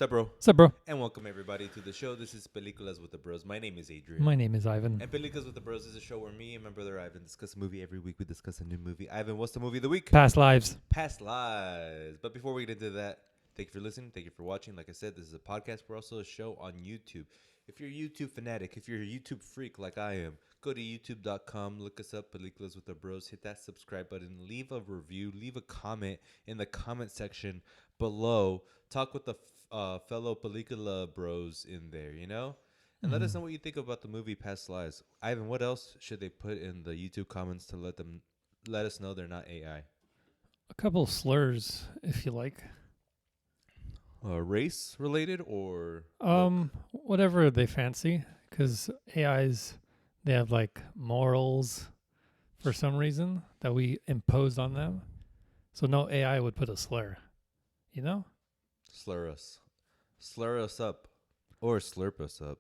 Sup, bro? What's up, bro? And welcome everybody to the show. This is Peliculas with the Bros. My name is Adrian. My name is Ivan. And Peliculas with the Bros is a show where me and my brother Ivan discuss a movie every week. We discuss a new movie. Ivan, what's the movie of the week? Past lives. Past Lives. But before we get into that, thank you for listening. Thank you for watching. Like I said, this is a podcast. We're also a show on YouTube. If you're a YouTube fanatic, if you're a YouTube freak like I am, go to youtube.com, look us up, Peliculas with the Bros, hit that subscribe button, leave a review, leave a comment in the comment section below. Talk with the fellow Pelicula bros in there, you know? And let us know what you think about the movie Past Lives. Ivan, what else should they put in the YouTube comments to let us know they're not AI? A couple slurs, if you like. Race related or Whatever they fancy, because AIs, they have like morals for some reason that we imposed on them. So no AI would put a slur, you know? slur us up, or slurp us up.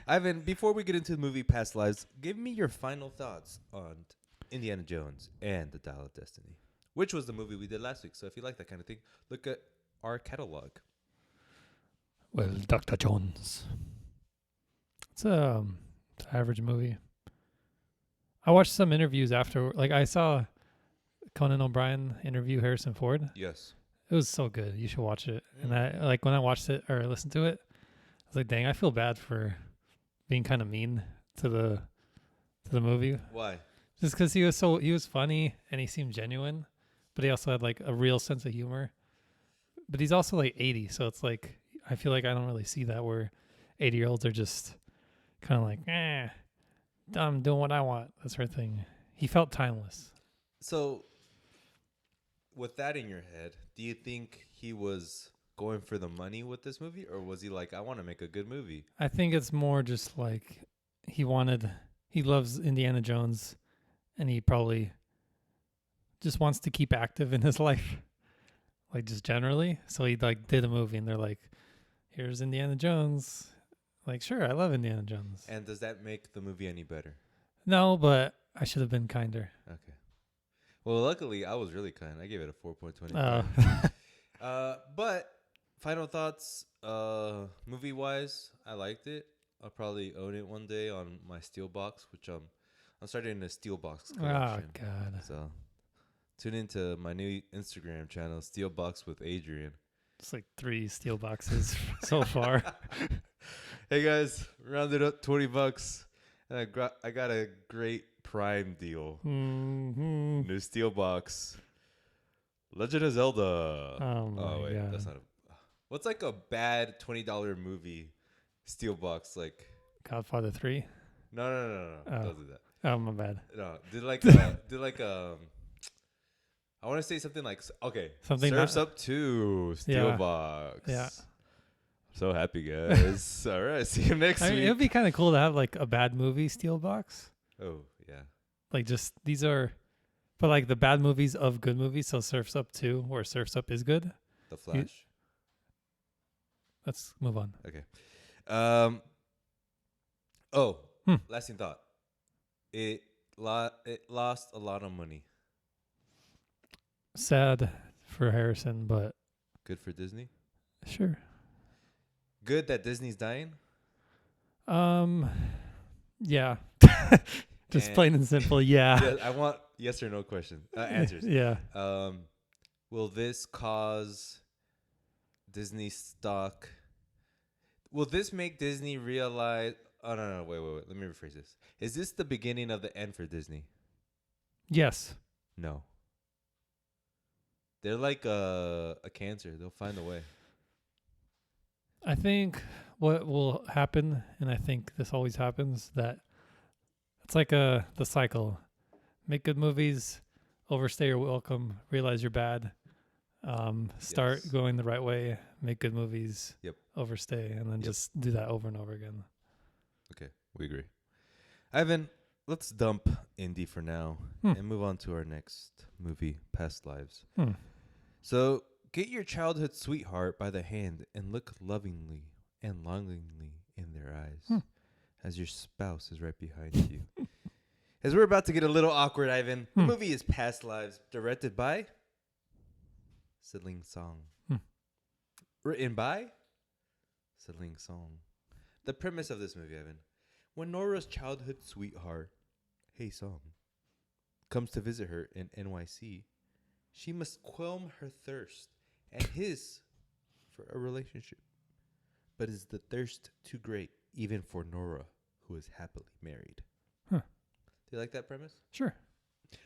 Ivan, before we get into the movie Past Lives, give me your final thoughts on Indiana Jones and the Dial of Destiny, which was the movie we did last week. So if you like that kind of thing, look at our catalog. Well, Dr. Jones. It's an average movie. I watched some interviews after, like I saw Conan O'Brien interview Harrison Ford. Yes. It was so good. You should watch it. And I like when I watched it or listened to it, I was like, dang, I feel bad for being kind of mean to the movie. Why? Just because he was funny and he seemed genuine, but he also had like a real sense of humor. But he's also like 80, so it's like I feel like I don't really see that where 80-year-olds are just kind of like, I'm doing what I want, that sort of thing. He felt timeless. So, with that in your head, do you think he was going for the money with this movie, or was he like, I want to make a good movie? I think it's more just like he loves Indiana Jones, and he probably just wants to keep active in his life, like just generally. So he like did a movie, and they're like, here's Indiana Jones. Like, sure, I love Indiana Jones. And does that make the movie any better? No, but I should have been kinder. Okay. Well, luckily, I was really kind. I gave it a 4.25. But final thoughts, movie-wise, I liked it. I'll probably own it one day on my Steelbox, which I'm starting a Steelbox collection. Oh, God. So tune into my new Instagram channel, Steelbox with Adrian. It's like 3 steel boxes so far. Hey, guys, rounded up $20. And I got a great Prime deal. Mm-hmm. New Steelbox. Legend of Zelda. Oh, my wait, God. that's not a... What's like a bad $20 movie Steelbox? Like... Godfather 3? No. Oh. Don't do that. Oh, my bad. No, I want to say something like, okay, Something Surf's not- Up 2 Steelbox. Yeah. So happy, guys. All right, see you next I mean, week. it would be kind of cool to have like a bad movie steel box. Oh, yeah. Like just these are, but like the bad movies of good movies. So Surf's Up 2, where Surf's Up is good. The Flash. Let's move on. Okay. Lasting thought. It lost a lot of money. Sad for Harrison, but Good for Disney. sure. Good that Disney's dying. Yeah. Just And- plain and simple. Yeah. Yeah, I want yes or no question answers. Yeah. Will this cause Disney stock? Will this make Disney realize? Oh no! Wait. Let me rephrase this. Is this the beginning of the end for Disney? Yes. No. They're like a cancer. They'll find a way. I think what will happen, and I think this always happens, that it's like the cycle. Make good movies, overstay your welcome, realize you're bad, start Yes. going the right way, make good movies, Yep. overstay, and then Yep. just do that over and over again. Okay, we agree. Ivan, let's dump indie for now and move on to our next movie, Past Lives. So, get your childhood sweetheart by the hand and look lovingly and longingly in their eyes as your spouse is right behind you. As we're about to get a little awkward, Ivan, the movie is Past Lives, directed by Celine Song. Written by Celine Song. The premise of this movie, Evan. When Nora's childhood sweetheart, Hey Song, comes to visit her in NYC, she must quell her thirst and his for a relationship. But is the thirst too great even for Nora, who is happily married? Huh. Do you like that premise? Sure.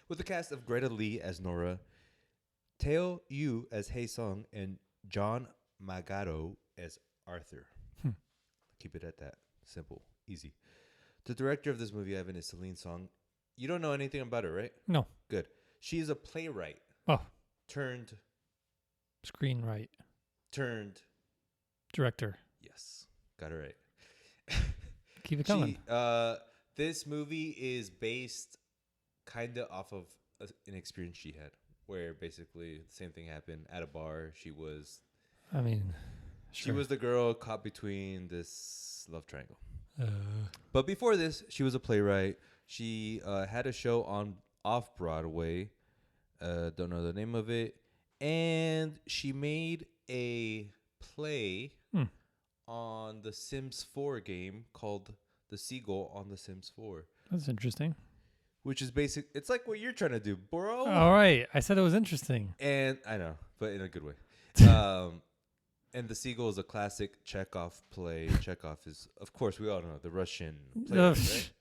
With the cast of Greta Lee as Nora, Teo Yu as Hae Sung, and John Magaro as Arthur. Keep it at that. Simple. Easy. The director of this movie, Evan, is Celine Song. You don't know anything about her, right? No. Good. She is a playwright. Oh. Turned. Screenwrite. Director. Yes. Got it right. Keep it coming. This movie is based kind of off of an experience she had, where basically the same thing happened at a bar. She was the girl caught between this love triangle. But before this, she was a playwright. She had a show on off Broadway. Don't know the name of it. And she made a play on the Sims 4 game called The Seagull on The Sims 4. That's interesting. Which is basic. It's like what you're trying to do, bro. All right. I said it was interesting. And I know, but in a good way. And The Seagull is a classic Chekhov play. Chekhov is, of course, we all know the Russian playwright, right?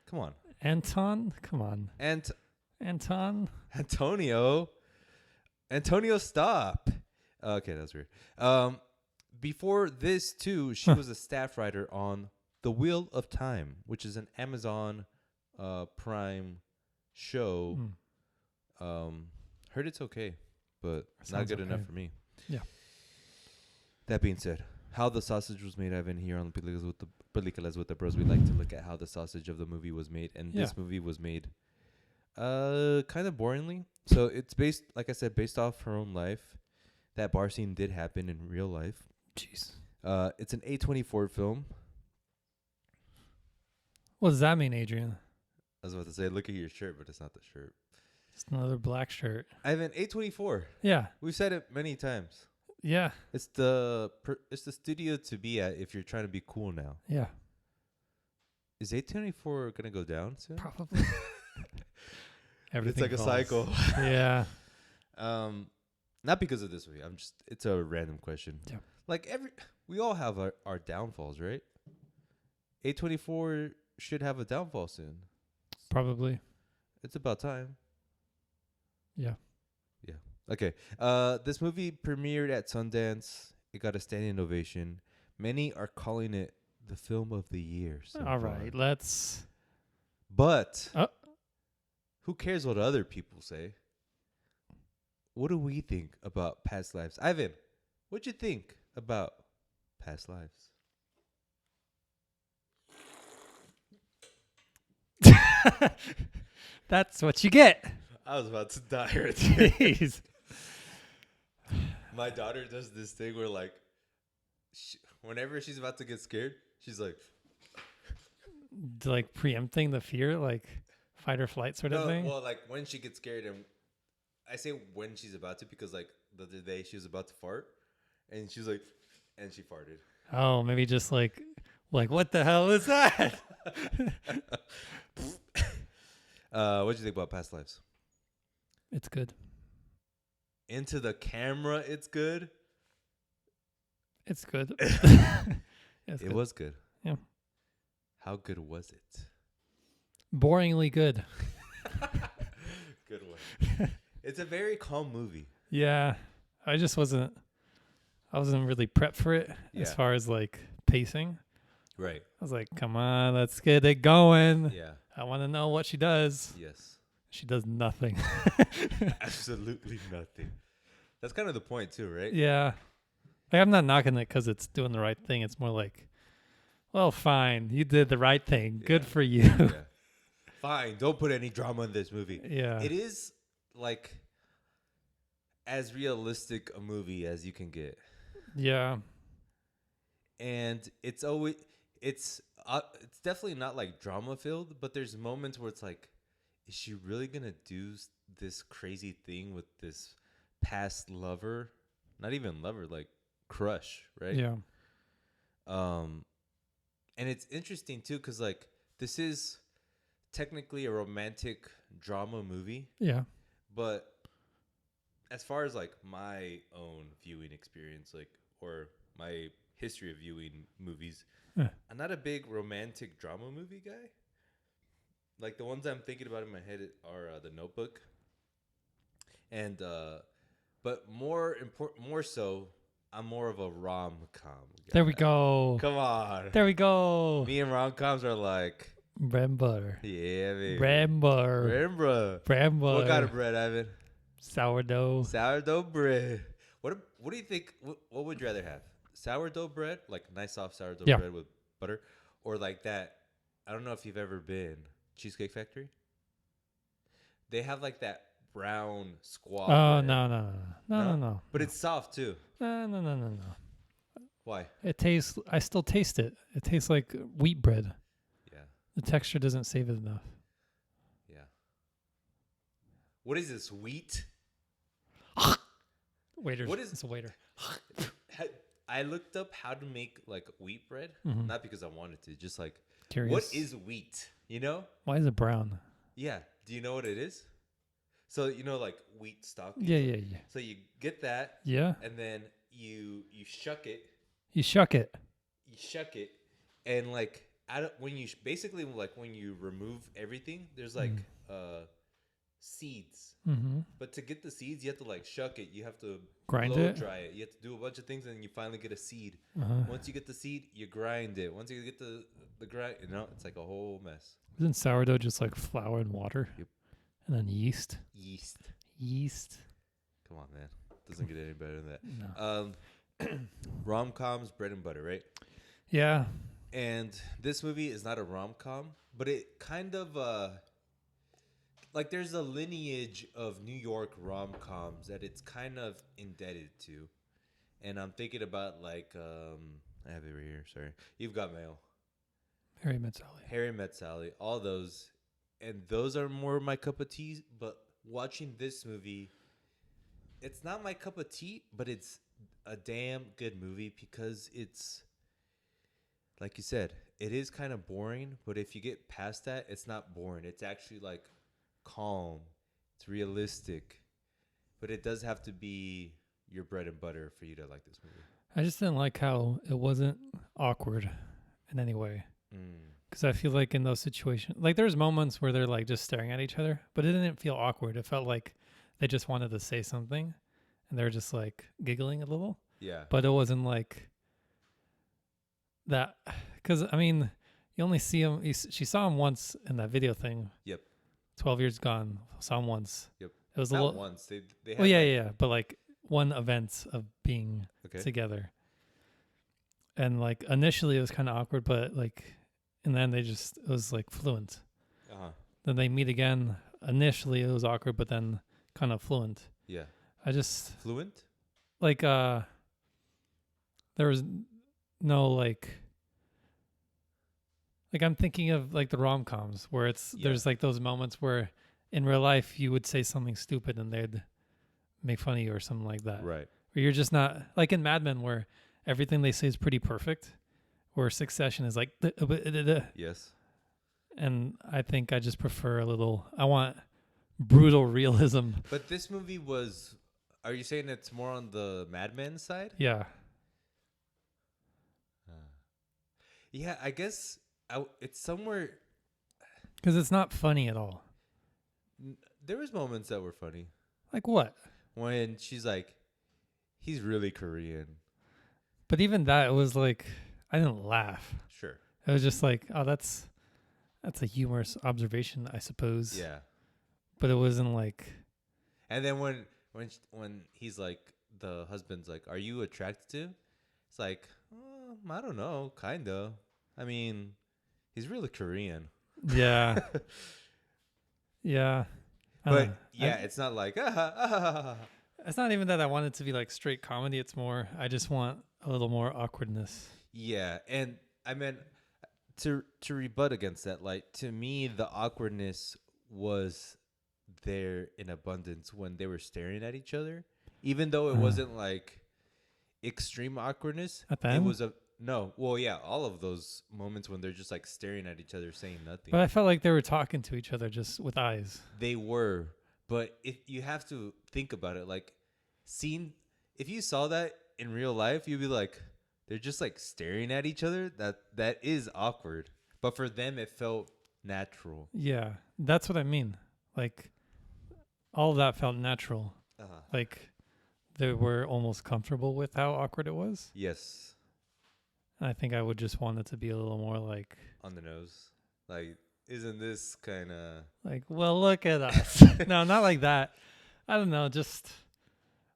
Come on. Anton? Come on. Anton? Antonio, stop. Okay, that's weird. Before this, too, she was a staff writer on The Wheel of Time, which is an Amazon Prime show. Heard it's okay, but not good enough for me. Yeah. That being said, how the sausage was made, Evan, here on Peliculas with the Bros, we like to look at how the sausage of the movie was made. And this movie was made kind of boringly. So it's based, like I said, based off her own life. That bar scene did happen in real life. Jeez. It's an A24 film. What does that mean, Adrian? I was about to say, look at your shirt, but it's not the shirt. It's another black shirt. Ivan, A24. Yeah. We've said it many times. Yeah. It's the studio to be at if you're trying to be cool now. Yeah. Is A24 gonna go down soon? Probably. Everything it's like falls. a cycle. Yeah. Not because of this movie. It's a random question. Yeah. Like we all have our downfalls, right? A24 should have a downfall soon. Probably. It's about time. Yeah. Yeah. Okay. This movie premiered at Sundance. It got a standing ovation. Many are calling it the film of the year. All right. Let's. But who cares what other people say? What do we think about Past Lives? Ivan, what'd you think about Past Lives? That's what you get. I was about to die right there. Jeez. My daughter does this thing where, like, whenever she's about to get scared, she's like... Like preempting the fear, like fight or flight sort of thing? Well, like when she gets scared, and I say when she's about to because, like, the other day she was about to fart, and she was like, and she farted. Oh, maybe just like what the hell is that? What'd you think about Past Lives? It's good. Into the camera, it's good. It's good. It was good. Yeah. How good was it? Boringly good. Good one. It's a very calm movie. Yeah. I wasn't really prepped for it as far as like pacing. Right. I was like, come on, let's get it going. Yeah. I want to know what she does. Yes. She does nothing. Absolutely nothing. That's kind of the point too, right? Yeah. Like, I'm not knocking it because it's doing the right thing. It's more like, well, fine. You did the right thing. Good for you. Yeah. Fine. Don't put any drama in this movie. Yeah. It is like as realistic a movie as you can get. Yeah. And it's definitely not like drama filled, but there's moments where it's like, is she really gonna do this crazy thing with this past lover? Not even lover, like crush, right? Yeah. Um, and it's interesting too, because like this is technically a romantic drama movie, Yeah. but as far as like my own viewing experience, like or my history of viewing movies, Yeah. I'm not a big romantic drama movie guy. Like the ones I'm thinking about in my head are The Notebook, and but more so, I'm more of a rom com guy. There we go. Come on, There we go. me and rom coms are like, Bread and butter. yeah, baby. Bread and butter. Remember, Bread and butter. what kind of bread, Ivan? Sourdough. Sourdough bread. What do you think? What would you rather have? Sourdough bread, like nice soft sourdough Yeah. bread with butter, or like that? I don't know if you've ever been Cheesecake Factory. They have like that brown squash. Oh, bread. no. But it's soft too. No. Why? I still taste it. It tastes like wheat bread. Yeah, The texture doesn't save it enough. yeah. What is this wheat? Waiter. What is- It's a waiter. I looked up how to make like wheat bread, Mhm. not because I wanted to, just like Curious. what is wheat? You know? Why is it brown? Yeah. Do you know what it is? So you know, like wheat stock. Yeah. So you get that, Yeah. and then you shuck it, You shuck it. and like when you basically like when you remove everything, there's like seeds. Mm-hmm. But to get the seeds, you have to like shuck it. You have to Grind blow it? dry it. You have to do a bunch of things, and then you finally get a seed. Uh-huh. Once you get the seed, you grind it. Once you get the grind, it's like a whole mess. Isn't sourdough just like flour and water? Yep. And then yeast? Yeast. Come on, man. Doesn't get any better than that. No. Rom-coms, bread and butter, right? Yeah. And this movie is not a rom-com, but it kind of like there's a lineage of New York rom-coms that it's kind of indebted to. And I'm thinking about like I have it right here, sorry. You've Got Mail, Harry Met Sally. Harry Met Sally, all those. And those are more my cup of tea, but watching this movie, it's not my cup of tea, but it's a damn good movie because it's like you said, it is kind of boring, but if you get past that, it's not boring. It's actually like calm. It's realistic. But it does have to be your bread and butter for you to like this movie. I just didn't like how it wasn't awkward in any way. Because I feel like in those situations, like there's moments where they're like just staring at each other, but it didn't feel awkward. It felt like they just wanted to say something and they're just like giggling a little. Yeah. But it wasn't like that. Because, I mean, you only see him. She saw him once in that video thing. Yep. 12 Years Gone. Saw him once. Yep. It was Not a little. once. They Well, yeah, like, yeah. But like one event of being Okay. together. And like initially it was kind of awkward, but like, and then it was like fluent. Uh-huh. Then they meet again. Initially it was awkward, but then kind of fluent. Yeah. I just Fluent? like, there was no like I'm thinking of like the rom-coms where there's like those moments where in real life you would say something stupid and they'd make fun of you or something like that. Right. Where you're just not like in Mad Men where everything they say is pretty perfect, where Succession is like, Yes. and I think I just prefer I want brutal realism. But this movie was, are you saying it's more on the Mad Men side? Yeah. Yeah, I guess it's somewhere. Because it's not funny at all. There was moments that were funny. Like what? When she's like, he's really Korean. But even that, it was like, I didn't laugh. Sure. It was just like, oh, that's a humorous observation, I suppose. Yeah. But it wasn't like. And then when he's like, the husband's like, are you attracted to him? It's like, I don't know, kind of. I mean, he's really Korean. Yeah. Yeah. But yeah, it's not like, It's not even that I want it to be like straight comedy. It's more, I just want a little more awkwardness. Yeah. And I meant to rebut against that, like, to me, the awkwardness was there in abundance when they were staring at each other, even though it wasn't like, extreme awkwardness. At the It end? was a no. Well, yeah, all of those moments when they're just like staring at each other, saying nothing. But I felt like they were talking to each other just with eyes. They were, but if you have to think about it, like seeing if you saw that in real life, you'd be like, they're just like staring at each other. That is awkward. But for them, it felt natural. Yeah, that's what I mean. Like, all of that felt natural. Uh-huh. Like, they were almost comfortable with how awkward it was. Yes, And I think I would just want it to be a little more on the nose. Like, isn't this kind of well, look at us. No, not like that. I don't know. Just,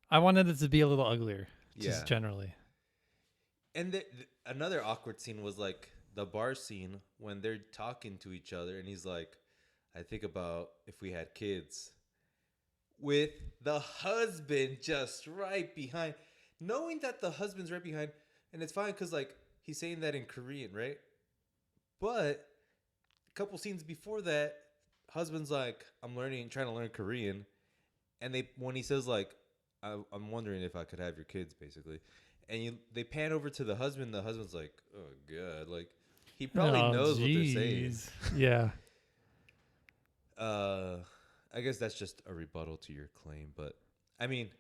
I wanted it to be a little uglier, just generally. And another awkward scene was like the bar scene when they're talking to each other, and he's like, "I think about if we had kids." With the husband just right behind, knowing that the husband's right behind, and it's fine because like he's saying that in Korean, right? But a couple scenes before that, husband's like, "I'm trying to learn Korean," and when he says like, I'm wondering if I could have your kids," basically, and they pan over to the husband. The husband's like, "Oh God," like he probably knows what they're saying. Yeah. I guess that's just a rebuttal to your claim, but I mean,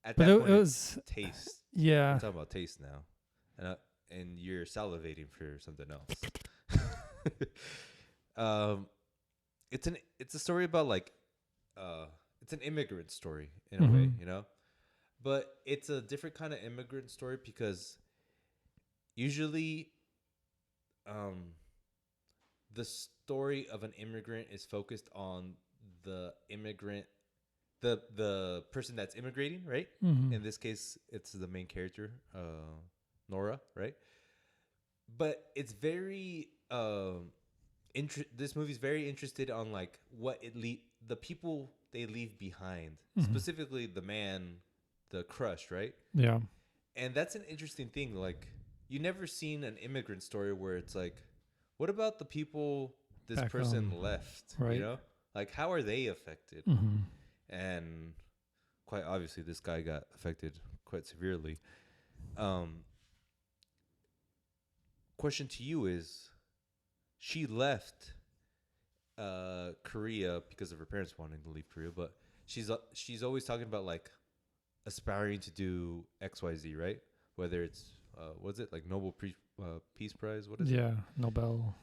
at But that it point, was taste. Yeah. We're talking about taste now, and you're salivating for something else. It's a story about like, it's an immigrant story in a way, you know, but it's a different kind of immigrant story because usually, the story of an immigrant is focused on the immigrant, the person that's immigrating, right? In this case, it's the main character, Nora, right? But it's very this movie's very interested on like what the people they leave behind, specifically the man, the crush, right? Yeah. And that's an interesting thing. Like, you never seen an immigrant story where it's like, what about the people this Back person home. left? Right. You know, like how are they affected? And quite obviously, this guy got affected quite severely. Question to you is, she left Korea because of her parents wanting to leave Korea, but she's always talking about like aspiring to do XYZ, right? Whether it's what's it like Nobel Peace Prize? What is it? Yeah, Nobel.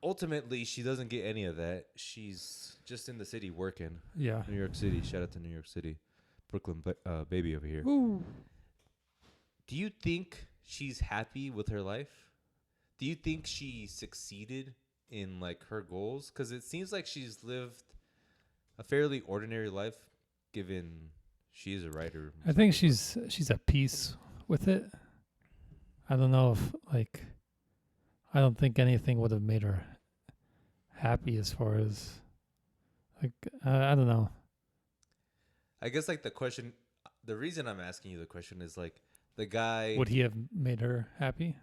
Ultimately, she doesn't get any of that. She's just in the city working. Yeah. New York City. Shout out to New York City. Brooklyn baby over here. Ooh. Do you think she's happy with her life? Do you think she succeeded in like her goals? Because it seems like she's lived a fairly ordinary life, given she is a writer. I think she's at peace with it. I don't know if like, I don't think anything would have made her happy as far as like, I don't know. I guess like the reason I'm asking you the question is like the guy. Would he have made her happy?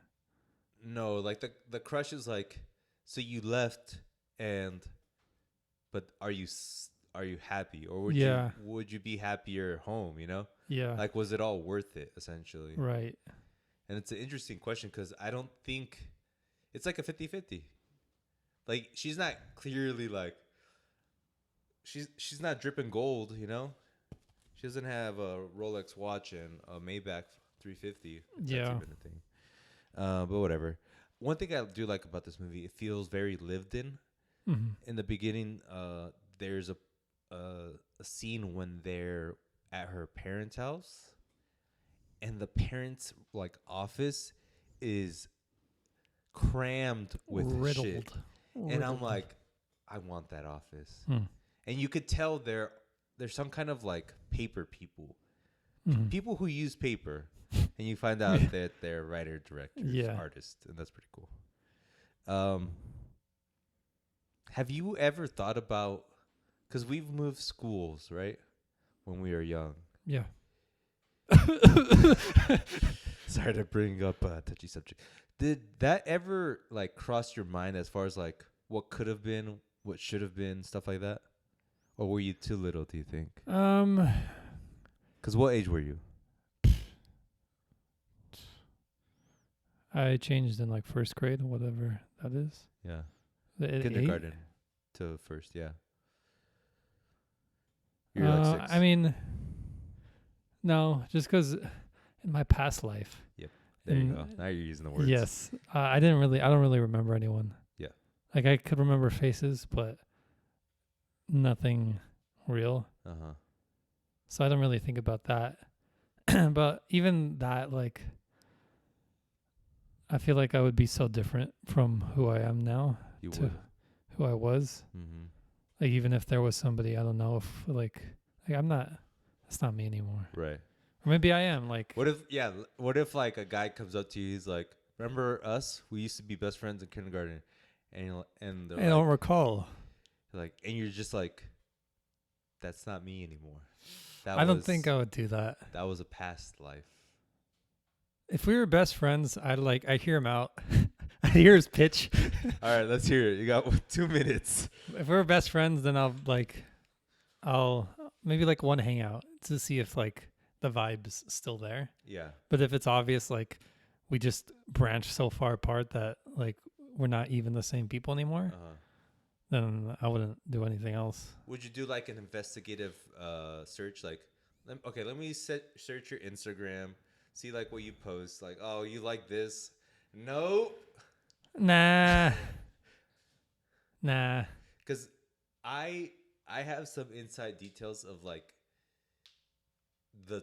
No, like the crush is like, so you left, but are you happy, or would you be happier home? You know, Yeah. like was it all worth it essentially? Right. And it's an interesting question because I don't think it's like a 50-50. Like she's not clearly like she's not dripping gold, you know. She doesn't have a Rolex watch and a Maybach 350. Yeah. That's even a thing. But whatever. One thing I do like about this movie, it feels very lived in. In the beginning, there's a scene when they're at her parents' house, and the parents' like office is crammed with Riddled. shit. And I'm like, I want that office. And you could tell there's some kind of like paper people, people who use paper. And you find out that they're writer, directors, artists, and that's pretty cool. Have you ever thought about, because we've moved schools, right, when we were young? Yeah. Sorry to bring up a touchy subject. Did that ever like cross your mind as far as like what could have been, what should have been, stuff like that? Or were you too little, do you think? Because what age were you? I changed in like first grade, whatever that is. Yeah. Eight? Kindergarten to first, yeah. You're like 6. I mean, no, just because in my past life. Yep. There you go. Now you're using the words. Yes. I don't really remember anyone. Yeah. Like I could remember faces, but nothing real. Uh-huh. So I don't really think about that. But even that, like, I feel like I would be so different from who I am now You to would. who I was. Mm-hmm. Like even if there was somebody, I don't know if like I'm not. That's not me anymore. Right. Or maybe I am. Like What if like a guy comes up to you, he's like, remember us? We used to be best friends in kindergarten. And they're I don't recall. and you're just like, that's not me anymore. I don't think I would do that. That was a past life. If we were best friends, I'd hear him out. I'd hear his pitch. All right, let's hear it. You got 2 minutes. If we were best friends, then I'll maybe like one hangout to see if like the vibe's still there. Yeah. But if it's obvious like we just branch so far apart that like we're not even the same people anymore, then I wouldn't do anything else. Would you do like an investigative search? Like, let me search your Instagram, see like what you post. Like, oh, you like this? No. Nah. Because I have some inside details of like the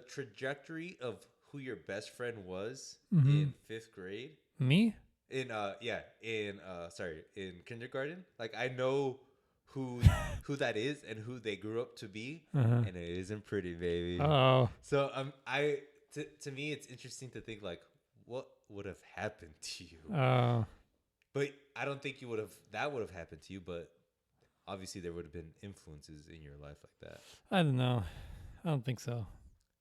trajectory of who your best friend was in 5th grade. Me? In kindergarten. Like I know who that is and who they grew up to be, and it isn't pretty, baby. Oh. So to me it's interesting to think like what would have happened to you. Oh. But I don't think that would have happened to you, but obviously there would have been influences in your life like that. I don't know. I don't think so.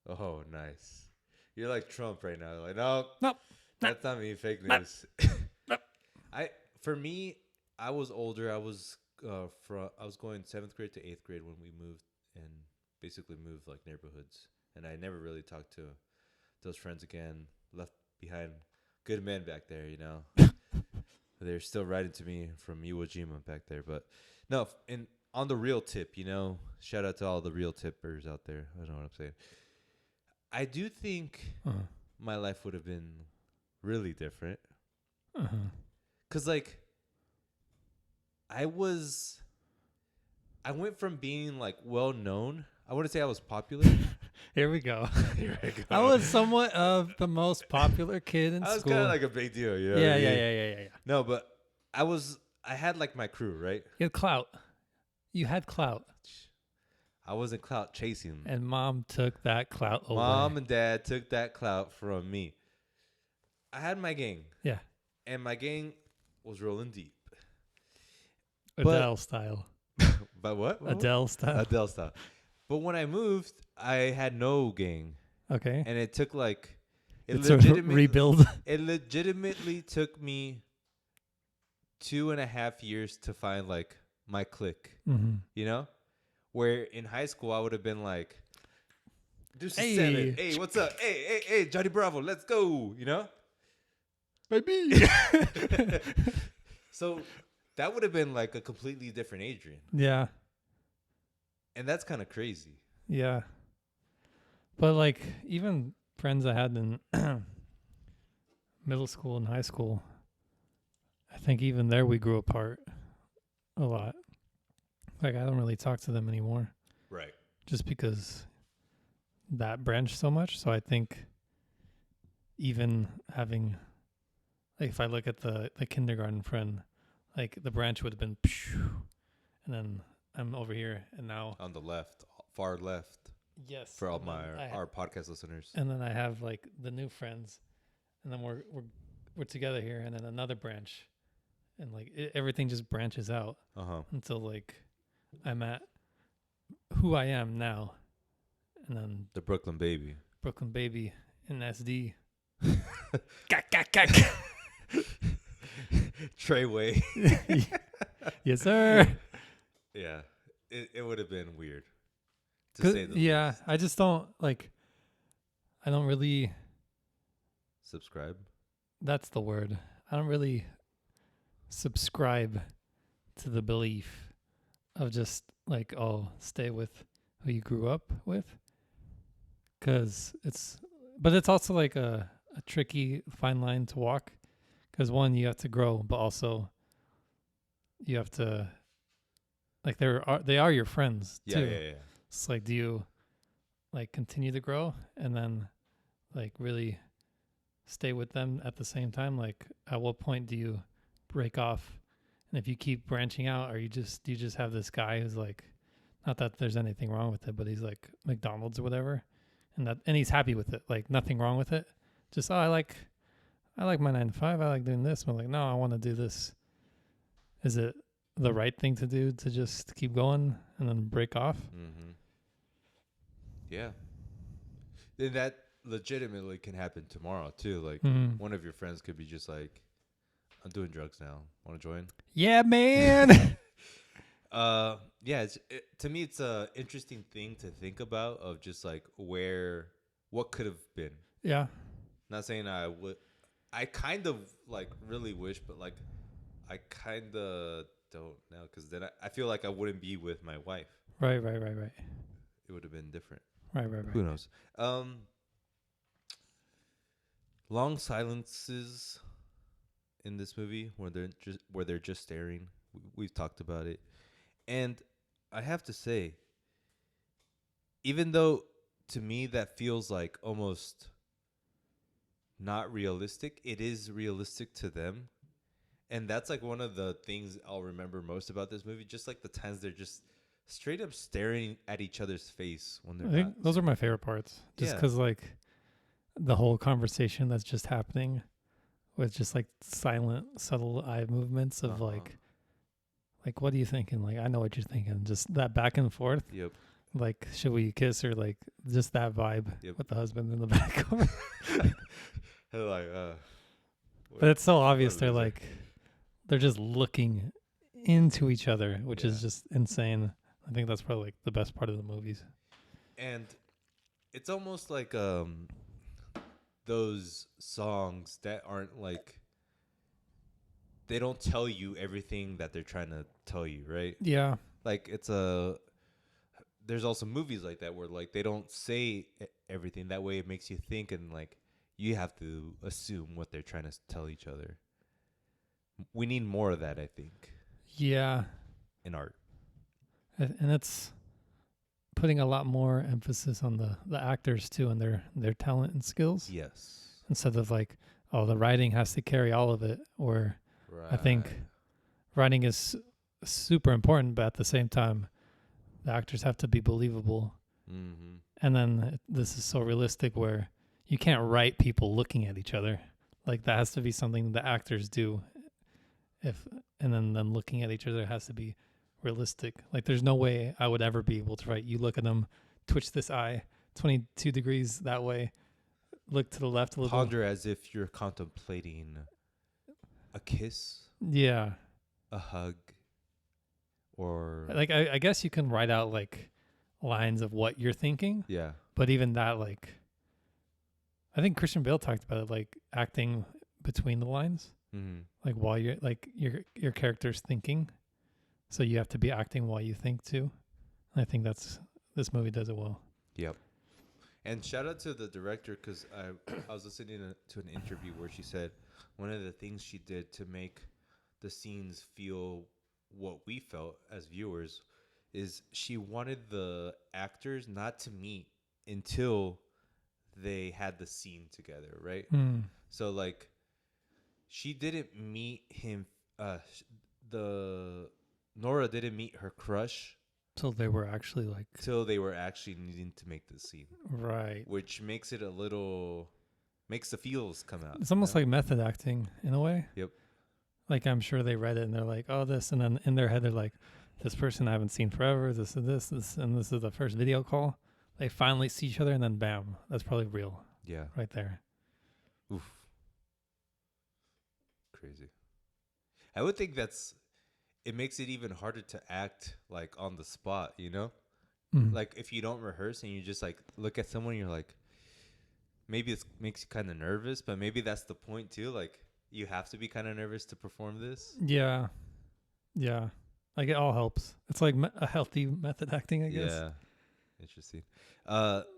Oh, nice. You're like Trump right now. Like, nope. That's not me. Fake news. Nope. For me, I was older. I was going 7th grade to 8th grade when we moved and basically moved like neighborhoods. And I never really talked to those friends again. Left behind good men back there, you know. They're still writing to me from Iwo Jima back there. But no, and on the real tip, you know, shout out to all the real tippers out there. I don't know what I'm saying. I do think my life would have been really different. Because, like, I went from being, like, well-known. I wouldn't say I was popular. Here we go. Here I go. I was somewhat of the most popular kid in school. I was kind of like a big deal, you know? Yeah. No, but I had, like, my crew, right? You had clout. You had clout. I wasn't clout chasing. And mom took that clout away. Mom and dad took that clout from me. I had my gang. Yeah. And my gang was rolling deep. Adele style. But what? Adele style. Adele style. But when I moved, I had no gang. Okay. And it took like... It's a rebuild. It legitimately took me 2.5 years to find like my clique. You know? Where in high school, I would have been like... Deuce 7. Hey, what's up? Hey, Johnny Bravo, let's go. You know? Baby. So that would have been like a completely different Adrian. Yeah. And that's kind of crazy. Yeah. But like even friends I had in middle school and high school, I think even there we grew apart a lot. Like I don't really talk to them anymore. Right. Just because that branched so much. So I think even having, like if I look at the kindergarten friend, like the branch would have been, and then I'm over here and now. On the left, far left. Yes. For all our podcast listeners. And then I have like the new friends, and then we're together here, and then another branch, and like everything just branches out until like I'm at who I am now, and then the Brooklyn baby in SD. Treyway. Yes, sir. Yeah, it would have been weird. To say the least. I just don't like. I don't really subscribe. that's the word. I don't really subscribe to the belief of just like, oh, stay with who you grew up with, because but it's also like a tricky fine line to walk, because one, you have to grow, but also you have to, like, they are your friends Yeah, too. yeah, yeah. It's like, do you like continue to grow and then like really stay with them at the same time? Like, at what point do you break off? And if you keep branching out, are you just do you just have this guy who's like, not that there's anything wrong with it, but he's like McDonald's or whatever, and he's happy with it, like nothing wrong with it. Just, oh, I like my 9 to 5. I like doing this. But I'm like, no, I want to do this. Is it the right thing to do to just keep going and then break off? Mm-hmm. Yeah. Then that legitimately can happen tomorrow too. Like Mm. one of your friends could be just like, "I'm doing drugs now. Want to join?" Yeah, man. Yeah. To me, it's a interesting thing to think about of just like what could have been. Yeah. Not saying I would. I kind of like really wish, but like I kind of don't know because then I feel like I wouldn't be with my wife. Right. It would have been different. Right. Who knows? Long silences in this movie where they're just staring. We've talked about it, and I have to say, even though to me that feels like almost not realistic, it is realistic to them. And that's like one of the things I'll remember most about this movie. Just like the times they're just straight up staring at each other's face when they're I not. think those are my favorite parts. Just Yeah. because, like, the whole conversation that's just happening with just like silent, subtle eye movements of like, what are you thinking? Like, I know what you're thinking. Just that back and forth. Yep. Like, should we kiss, or like just that vibe Yep. with the husband in the back. Like, But it's so obvious. what a They're loser. like, they're just looking into each other, which Yeah. is just insane. I think that's probably like the best part of the movies. And it's almost like those songs that aren't like they don't tell you everything that they're trying to tell you, right? Yeah. Like there's also movies like that where like they don't say everything. That way it makes you think and like you have to assume what they're trying to tell each other. We need more of that, I think, Yeah. in art. And it's putting a lot more emphasis on the actors too, and their talent and skills, Yes. instead of like, oh, the writing has to carry all of it. Or Right. I think writing is super important, but at the same time, the actors have to be believable. Mm-hmm. And then this is so realistic where you can't write people looking at each other. Like, that has to be something the actors do. And then them looking at each other has to be realistic. Like, there's no way I would ever be able to write, you look at them, twitch this eye 22 degrees that way, look to the left a little. Ponder as if you're contemplating a kiss, Yeah. a hug, or Like, I guess you can write out like lines of what you're thinking, yeah. but even that, like, I think Christian Bale talked about it, like acting between the lines, Mm-hmm. like while you're like your character's thinking, so you have to be acting while you think too. And I think this movie does it well. Yep. And shout out to the director because I was listening to an interview where she said one of the things she did to make the scenes feel what we felt as viewers is she wanted the actors not to meet until they had the scene together, right? So like she didn't meet him the Nora didn't meet her crush So they were actually like, till they were actually needing to make the scene, right. which makes it makes the feels come out. It's almost like method acting in a way. Yep. Like, I'm sure they read it and they're like, oh, this, and then in their head they're like, this person I haven't seen forever. This and this, and this is the first video call. They finally see each other, and then bam, that's probably real Yeah. right there. Oof. Crazy. I would think it makes it even harder to act like on the spot, you know? Mm. Like if you don't rehearse and you just like look at someone, you're like, maybe it makes you kind of nervous, but maybe that's the point too. Like you have to be kind of nervous to perform this. Yeah. Yeah. Like it all helps. It's like a healthy method acting, I guess. Yeah, interesting.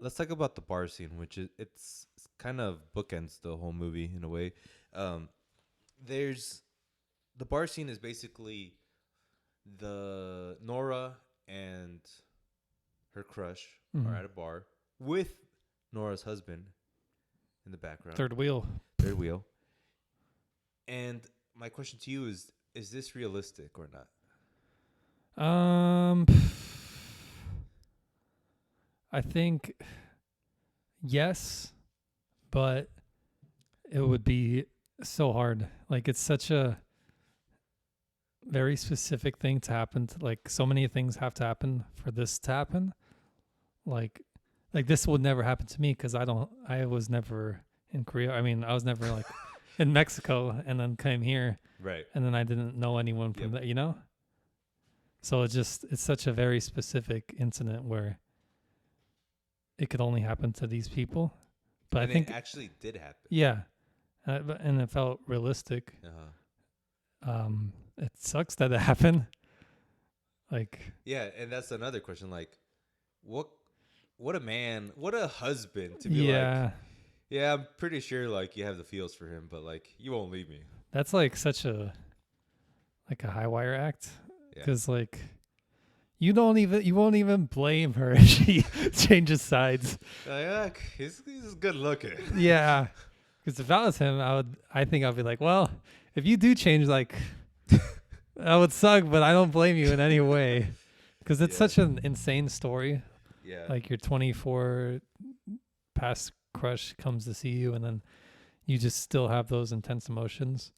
Let's talk about the bar scene, which is it's kind of bookends the whole movie in a way. Um, there's the bar scene is basically the Nora and her crush are at a bar with Nora's husband in the background. Third wheel. Third wheel. And my question to you is this realistic or not? I think yes, but it would be so hard. Like it's such a very specific thing to happen. Like so many things have to happen for this to happen. Like this would never happen to me because I was never in Korea. I mean, I was never like in Mexico and then came here. Right. And then I didn't know anyone from that, you know? So it's such a very specific incident where it could only happen to these people. But and I think it actually did happen. Yeah. And it felt realistic. It sucks that it happened. Like yeah, and that's another question. Like, what a husband to be like. Yeah, I'm pretty sure like you have the feels for him, but like you won't leave me. That's like such a high wire act because like you won't even blame her if she changes sides. Like, he's good looking. Yeah, because if I was him, I think I'd be like, well, if you do change, like that would suck, but I don't blame you in any way because it's such an insane story. Yeah, like your 24 past crush comes to see you, and then you just still have those intense emotions,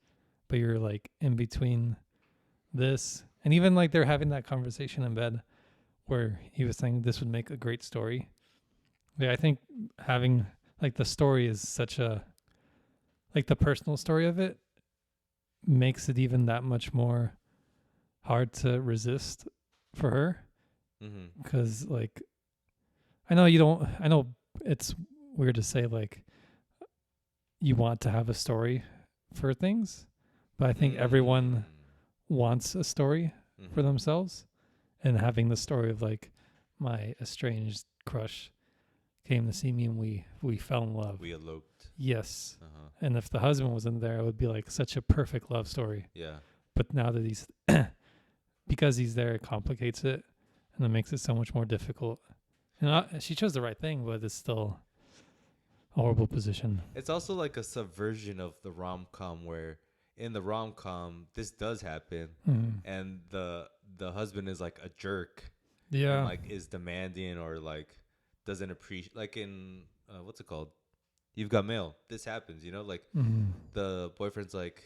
but you're like in between this, and even like they're having that conversation in bed where he was saying this would make a great story. Yeah, I think having like the story is such a like the personal story of it makes it even that much more hard to resist for her because like I know it's weird to say like you want to have a story for things, but I think everyone wants a story for themselves, and having the story of like my estranged crush came to see me and we fell in love. We eloped. Yes. And if the husband wasn't there, it would be like such a perfect love story. Yeah. But now that he's because he's there, it complicates it and it makes it so much more difficult. And she chose the right thing, but it's still a horrible position. It's also like a subversion of the rom-com where in the rom-com this does happen and the husband is like a jerk. Yeah. And like is demanding or like doesn't appreciate, like in what's it called? You've Got Mail. This happens, you know, like the boyfriend's like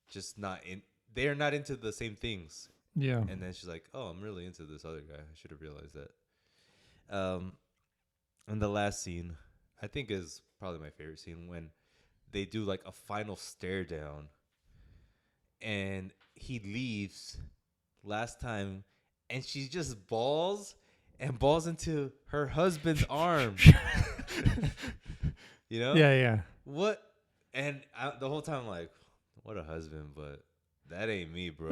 just not in, they're not into the same things. Yeah. And then she's like, oh, I'm really into this other guy. I should have realized that. And the last scene I think is probably my favorite scene when they do like a final stare down and he leaves last time and she just balls into her husband's arm. You know? Yeah. What? And the whole time I'm like, what a husband, but that ain't me, bro.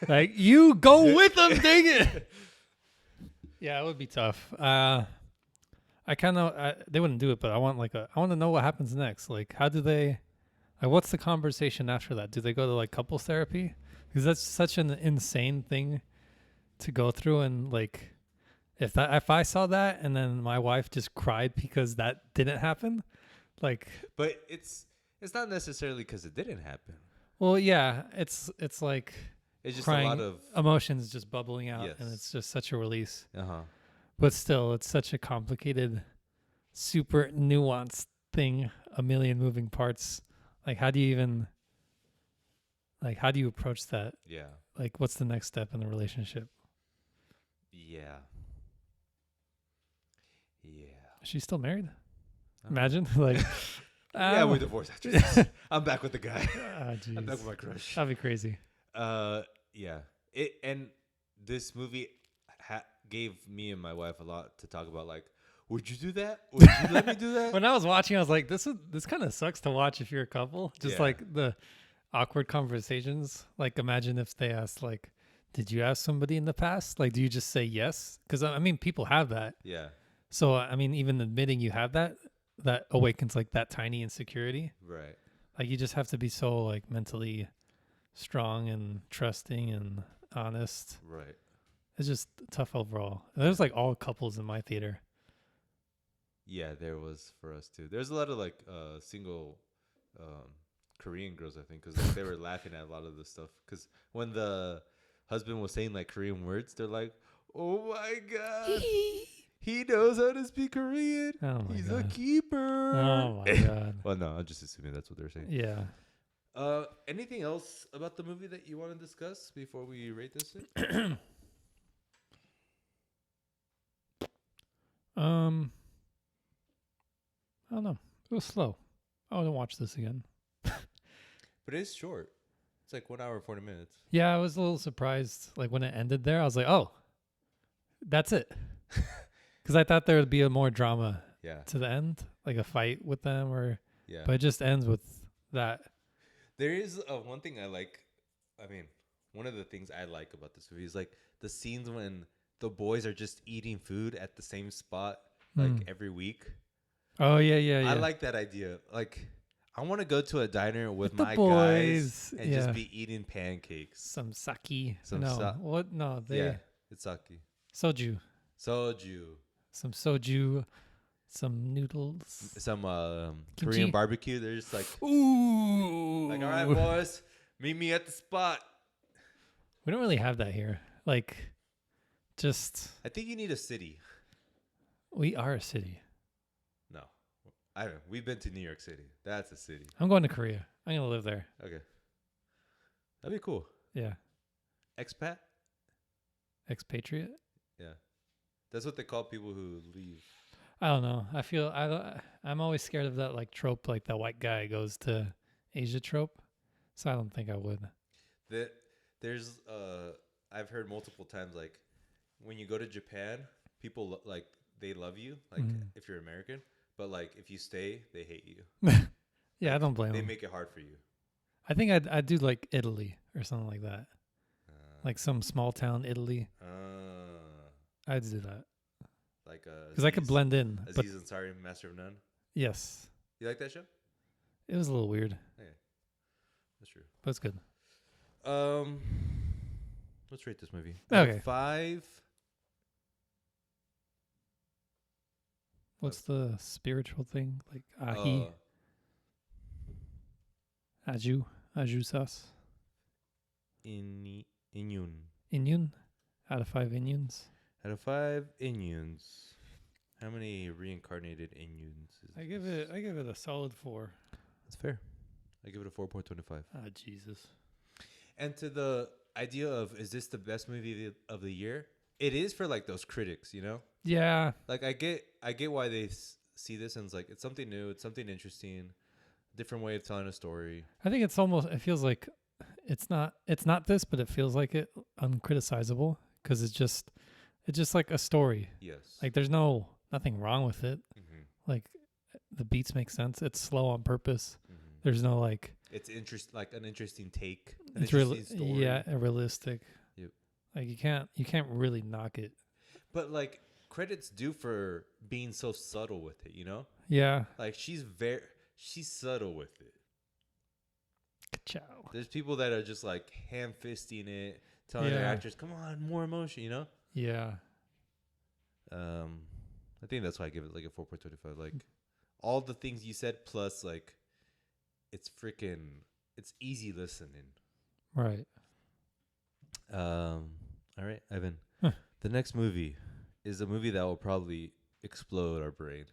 Like, you go with them, dang it. Yeah, it would be tough. I kind of they wouldn't do it, but I want to know what happens next. Like, how do they? Like, what's the conversation after that? Do they go to like couples therapy? Because that's such an insane thing to go through. And like, if I saw that and then my wife just cried because that didn't happen, like. But it's not necessarily because it didn't happen. Well, yeah, it's like it's just crying, a lot of emotions just bubbling out, and it's just such a release. But still, it's such a complicated, super nuanced thing, a million moving parts. Like, how do you approach that? Yeah. Like, what's the next step in the relationship? Yeah. Is she still married? Imagine. Like, yeah, we divorced after this. I'm back with the guy. I'm back with my crush. That'd be crazy. Yeah. And this movie gave me and my wife a lot to talk about. Like, Would you do that? Would you let me do that? When I was watching, I was like, this kind of sucks to watch if you're a couple. Just Yeah. like the awkward conversations. Like, imagine if they asked, like, did you ask somebody in the past? Like, do you just say yes? Because I mean, people have that. Yeah. So I mean, even admitting you have that awakens like that tiny insecurity. Right. Like, you just have to be so like mentally strong and trusting and honest. Right. It's just tough overall. There's like all couples in my theater. Yeah, there was for us too. There's a lot of like single Korean girls, I think, because like, they were laughing at a lot of the stuff. Because when the husband was saying like Korean words, they're like, "Oh my god, he knows how to speak Korean. Oh my He's God. a keeper." Oh my God. Well, no, I'm just assuming that's what they're saying. Yeah. Anything else about the movie that you want to discuss before we rate this thing? I don't know. It was slow. I want to watch this again. But it's short. It's like 1 hour and 40 minutes. Yeah, I was a little surprised. Like when it ended there, I was like, oh, that's it. Because I thought there would be a more drama Yeah. to the end, like a fight with them, or Yeah. but it just ends with that. There is one thing I like. I mean, one of the things I like about this movie is like the scenes when the boys are just eating food at the same spot like every week. Oh yeah. I like that idea. Like, I want to go to a diner with the my boys, guys and just be eating pancakes. some sake. Some no, what? No, they Yeah, it's sake. soju. Soju. Some soju, some noodles. Some Kimchi. Korean barbecue. They're just like, Ooh. all right, boys, meet me at the spot. We don't really have that here. Like, just I think you need a city. we are a city. No, I don't know. We've been to New York City. That's a city. I'm going to Korea. I'm gonna live there. Okay, that'd be cool. Yeah, Expat. expatriate. Yeah, that's what they call people who leave. I don't know. I feel I'm always scared of that like trope, like that white guy goes to Asia trope. So I don't think I would. There's I've heard multiple times like when you go to Japan, people like they love you like if you're American, but like if you stay, they hate you. Yeah, I don't blame They them. make it hard for you. I think I'd do like Italy or something like that, like some small town Italy. I'd do that Like because I could blend in. But Aziz Ansari, Master of None. yes, You like that show? it was a little weird, That's true. but it's good. Let's rate this movie. Okay. 5. What's the spiritual thing like? Ahi, aju sauce. Inyun. Inyun, out of 5 Inyuns. Out of 5 Inyuns. How many reincarnated Inyuns? I give it a solid 4. That's fair. I give it a 4.25. Ah, Jesus. And to the idea of is this the best movie of the year? It is for like those critics, you know. Yeah. Like I get why they see this and it's like it's something new, it's something interesting, different way of telling a story. I think it feels like it's not this, but it feels like it uncriticizable because it's just like a story. Yes. Like there's nothing wrong with it. Mm-hmm. Like the beats make sense. It's slow on purpose. Mm-hmm. There's no like it's an interesting take. it's realistic. Yep. Like you can't really knock it. But like credits due for being so subtle with it, you know? Yeah. Like she's subtle with it. Ka-chow. There's people that are just like ham fisting it, telling their actors, "Come on, more emotion," you know? Yeah. I think that's why I give it like a 4.25. Like all the things you said plus like it's easy listening. Right. All right, Ivan. Huh. The next movie is a movie that will probably explode our brain.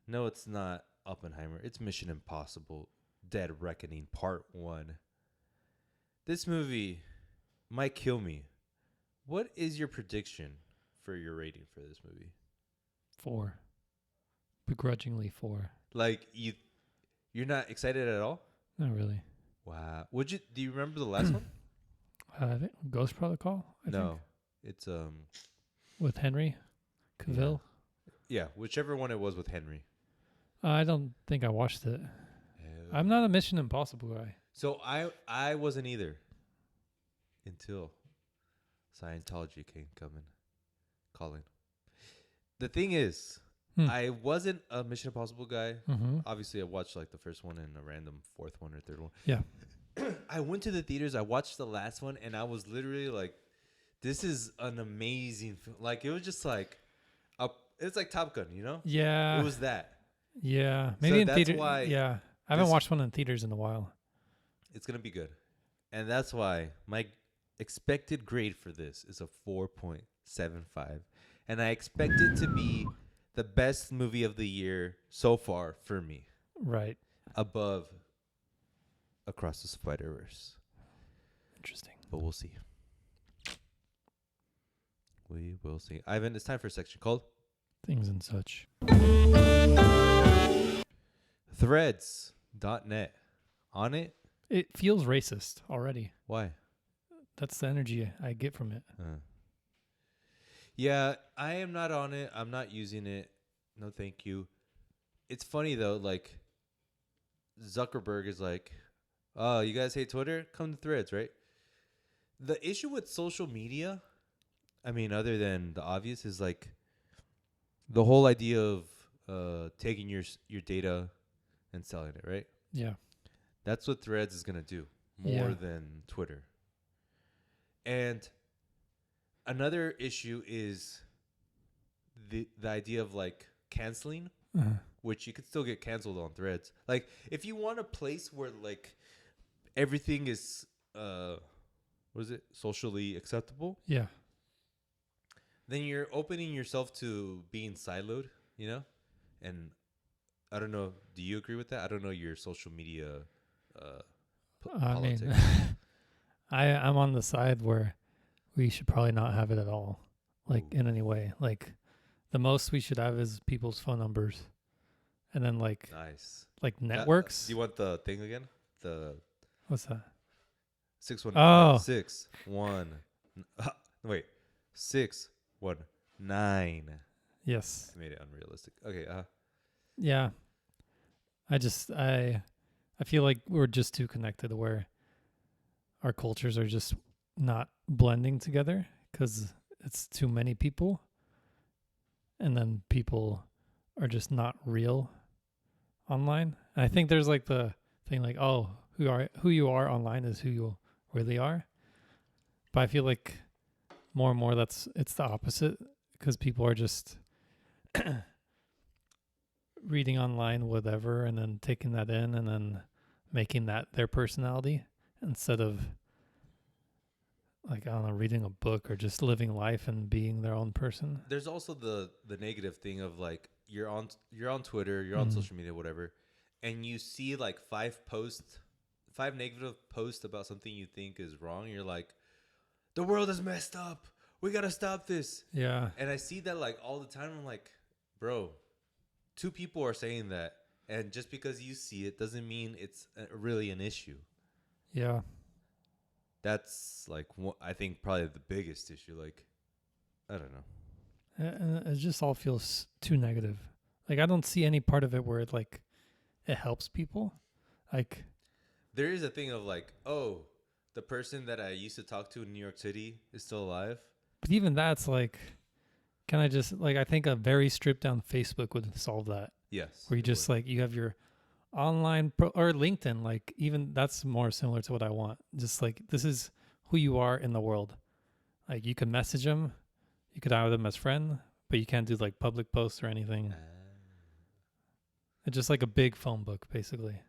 No, it's not Oppenheimer. It's Mission Impossible: Dead Reckoning Part 1. This movie might kill me. What is your prediction for your rating for this movie? 4. Begrudgingly 4. Like you're not excited at all? Not really. Wow. Do you remember the last one? I think Ghost Protocol. I think. It's With Henry Cavill. Yeah, whichever one it was with Henry. I don't think I watched it. I'm not a Mission Impossible guy. So I wasn't either until Scientology came calling. The thing is, I wasn't a Mission Impossible guy. Mm-hmm. Obviously, I watched like the first one and a random fourth one or third one. Yeah. I went to the theaters. I watched the last one, and I was literally like, "This is an amazing film." Like it was just like, it's like Top Gun, you know? Yeah. It was that. Yeah. Maybe So in that's theater. why Yeah. I haven't watched one in theaters in a while. It's gonna be good, and that's why my expected grade for this is a 4.75, and I expect it to be the best movie of the year so far for me, Right. above Across the Spider-Verse. Interesting. But we'll see. We will see. Ivan, it's time for a section called Things and such. Threads.net. On it? It feels racist already. Why? That's the energy I get from it. Yeah, I am not on it. I'm not using it. No, thank you. It's funny, though. Like, Zuckerberg is like, oh, you guys hate Twitter? Come to Threads, right? The issue with social media, I mean, other than the obvious, is like the whole idea of taking your data and selling it, right? Yeah. That's what Threads is going to do more than Twitter. And another issue is the idea of like canceling, which you could still get canceled on Threads. Like if you want a place where like everything is socially acceptable? Yeah. Then you're opening yourself to being siloed, you know? And I don't know, do you agree with that? I don't know your social media politics. mean, I'm on the side where we should probably not have it at all, like in any way. Like the most we should have is people's phone numbers, and then like networks. Do you want the thing again? What's that? 619. Wait, 619. Yes. I made it unrealistic. Okay. Yeah. I feel like we're just too connected where our cultures are just not blending together because it's too many people. And then people are just not real online. And I think there's like the thing like, oh, who you are online is who you really are. But I feel like more and more it's the opposite because people are just reading online whatever and then taking that in and then making that their personality instead of like, I don't know, reading a book or just living life and being their own person. There's also the negative thing of like you're on Twitter, you're on social media, whatever, and you see like five negative posts about something you think is wrong. You're like, the world is messed up. We gotta stop this. Yeah. And I see that like all the time. I'm like, bro, 2 people are saying that, and just because you see it doesn't mean it's really an issue. Yeah. That's like I think probably the biggest issue. Like, I don't know. And it just all feels too negative. Like I don't see any part of it where it like it helps people. Like there is a thing of like, oh, the person that I used to talk to in New York City is still alive. But even that's like, can I just like, I think a very stripped down Facebook would solve that. Yes. Where you just like, you have your online or LinkedIn, like even that's more similar to what I want. Just like, this is who you are in the world. Like you can message them, you could add them as friend, but you can't do like public posts or anything. It's just like a big phone book, basically.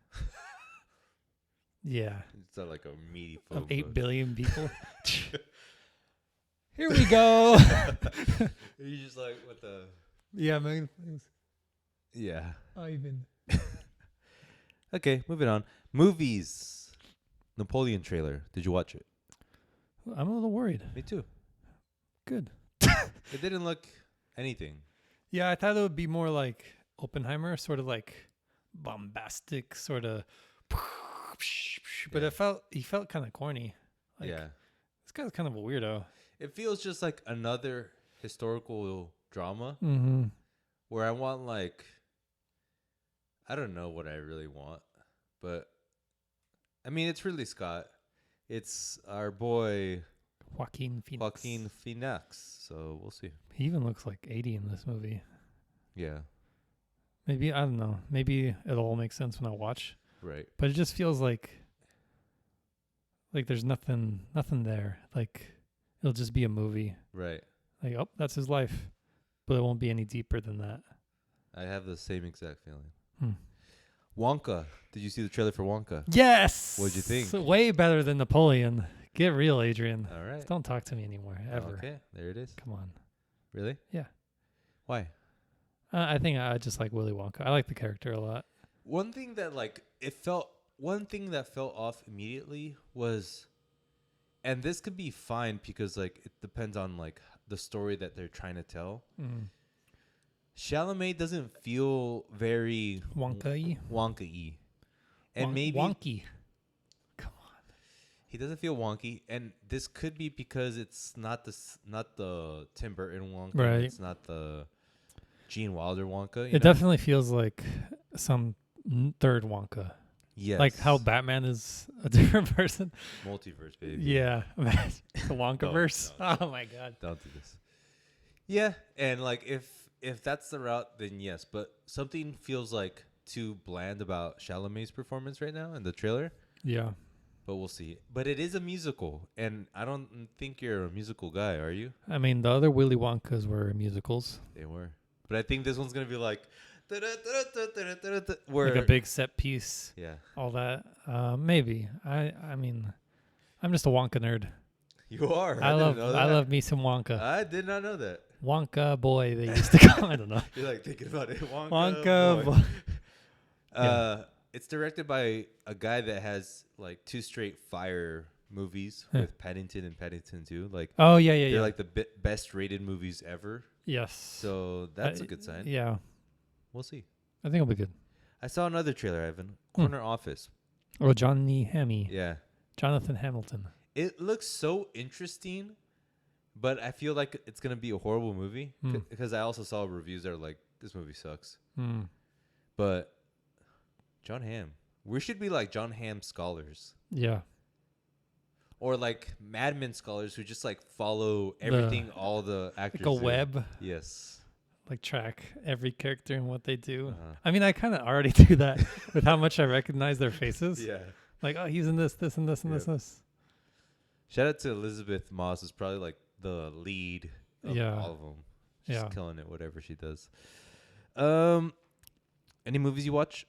Yeah. It's not like a meaty phone of 8 book. billion people. Here we go. You just like what the? Yeah, man. Yeah. Ivan. Okay, moving on. Movies. Napoleon trailer. Did you watch it? I'm a little worried. Me too. Good. It didn't look anything. Yeah, I thought it would be more like Oppenheimer, sort of like bombastic, sort of. But he felt kind of corny. Like, yeah. This guy's kind of a weirdo. It feels just like another historical drama. Mm-hmm. where I want like I don't know what I really want, but I mean it's Ridley Scott. It's our boy Joaquin Phoenix. Joaquin Phoenix. So we'll see. He even looks like 80 in this movie. Yeah. Maybe, I don't know. Maybe it'll all make sense when I watch. Right. But it just feels like there's nothing there. Like it'll just be a movie. Right. Like, oh, that's his life. But it won't be any deeper than that. I have the same exact feeling. Hmm. Wonka. Did you see the trailer for Wonka? Yes. What'd you think? Way better than Napoleon. Get real, Adrian. All right. Just don't talk to me anymore, ever. Okay, there it is. Come on. Really? Yeah. Why? I think I just like Willy Wonka. I like the character a lot. One thing that felt off immediately was, and this could be fine because like it depends on like the story that they're trying to tell. Mm. Chalamet doesn't feel very Wonka-y. Wonka-y. And maybe wonky. Come on. he doesn't feel wonky, and this could be because it's not the Tim Burton Wonka, Right. It's not the Gene Wilder Wonka. It definitely feels like some third Wonka. Yes. Like how Batman is a different person. Multiverse, baby. Yeah. the Wonkaverse. No. Oh my god. Don't do this. Yeah, and like if that's the route, then yes. But something feels like too bland about Chalamet's performance right now in the trailer. Yeah. But we'll see. But it is a musical, and I don't think you're a musical guy, are you? I mean, the other Willy Wonkas were musicals. They were. But I think this one's gonna be like where Like a big set piece. Yeah. All that. Maybe. I mean, I'm just a Wonka nerd. You are. I didn't know that. love me some Wonka. I did not know that. Wonka boy, they used to call. I don't know. You're like thinking about it. Wonka boy. boy. It's directed by a guy that has like 2 straight fire movies Huh. with Paddington and Paddington 2. Like Oh yeah, they're like the best rated movies ever. Yes. So that's a good sign. Yeah, We'll see. I think it'll be good. I saw another trailer, Evan. Corner Office. Oh, Johnny Hammy. Yeah. Jonathan Hamilton. It looks so interesting, but I feel like it's going to be a horrible movie because I also saw reviews that are like, this movie sucks. But John Hamm. We should be like John Hamm scholars. Yeah. Or like Mad Men scholars who just like follow everything all the actors Like a do. web. Yes. Like track every character and what they do. Uh-huh. I mean, I kind of already do that with how much I recognize their faces. Yeah. Like, oh, he's in this, and this, and Yep. this. Shout out to Elizabeth Moss, is probably like the lead of Yeah. all of them. She's Yeah. killing it, whatever she does. Any movies you watch?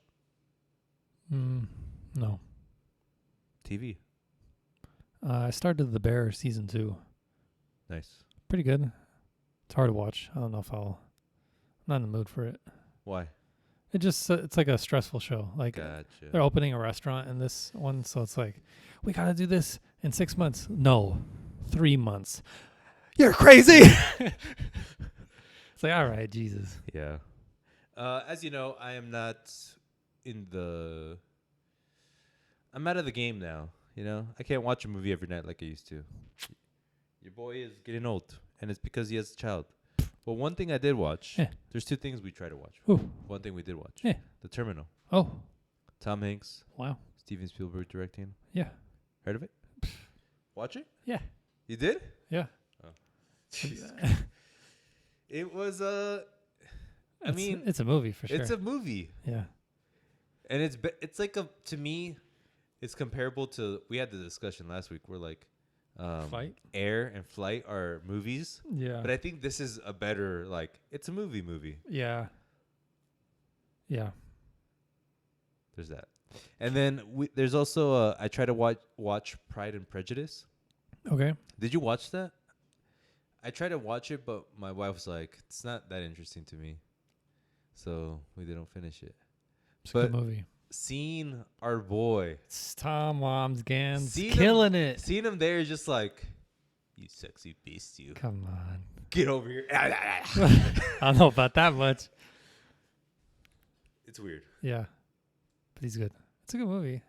No. TV. I started The Bear season 2. Nice. Pretty good. It's hard to watch. I don't know if I'm not in the mood for it. Why? It just it's like a stressful show. Like Gotcha. they're opening a restaurant in this one, so it's like we gotta do this in 6 months. No, 3 months. You're crazy. It's like, all right, Jesus. Yeah. As you know, I am not I'm out of the game now. You know, I can't watch a movie every night like I used to. Your boy is getting old, and it's because he has a child. But one thing I did watch. Yeah. There's 2 things we try to watch. Ooh. One thing we did watch. Yeah. The Terminal. Oh, Tom Hanks, wow. Steven Spielberg directing. Yeah. Heard of it? Watch it? Yeah. You did? Yeah. Oh. It was It's a movie for sure. it's a movie. Yeah. And it's like to me, it's comparable to, we had the discussion last week where like Flight? Air and Flight are movies. Yeah. But I think this is a better, like, it's a movie. Yeah. Yeah. There's that. And then there's also, I try to watch Pride and Prejudice. Okay. Did you watch that? I tried to watch it, but my wife was like, it's not that interesting to me. So we didn't finish it. It's a good movie. Seeing our boy. It's Tom Wamsgans Seeing killing it. Seeing him there is just like, you sexy beast, you. Come on. Get over here. I don't know about that much. It's weird. Yeah. But he's good. It's a good movie.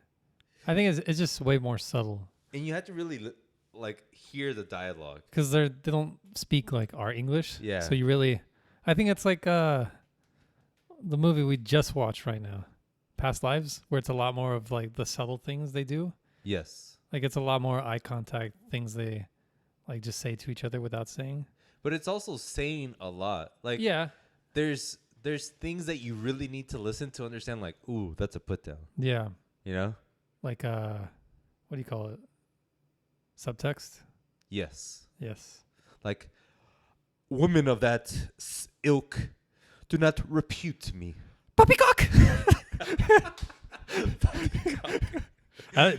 I think it's just way more subtle. And you have to really like hear the dialogue. Because they don't speak like our English. Yeah. So you really, I think it's like the movie we just watched right now, Past Lives, where it's a lot more of like the subtle things they do. Yes. Like it's a lot more eye contact, things they like just say to each other without saying. But it's also saying a lot. Like Yeah. there's things that you really need to listen to understand, like, ooh, that's a put down. Yeah. You know? Like what do you call it? Subtext? Yes. Yes. Like, women of that ilk, do not repute me. Poppycock.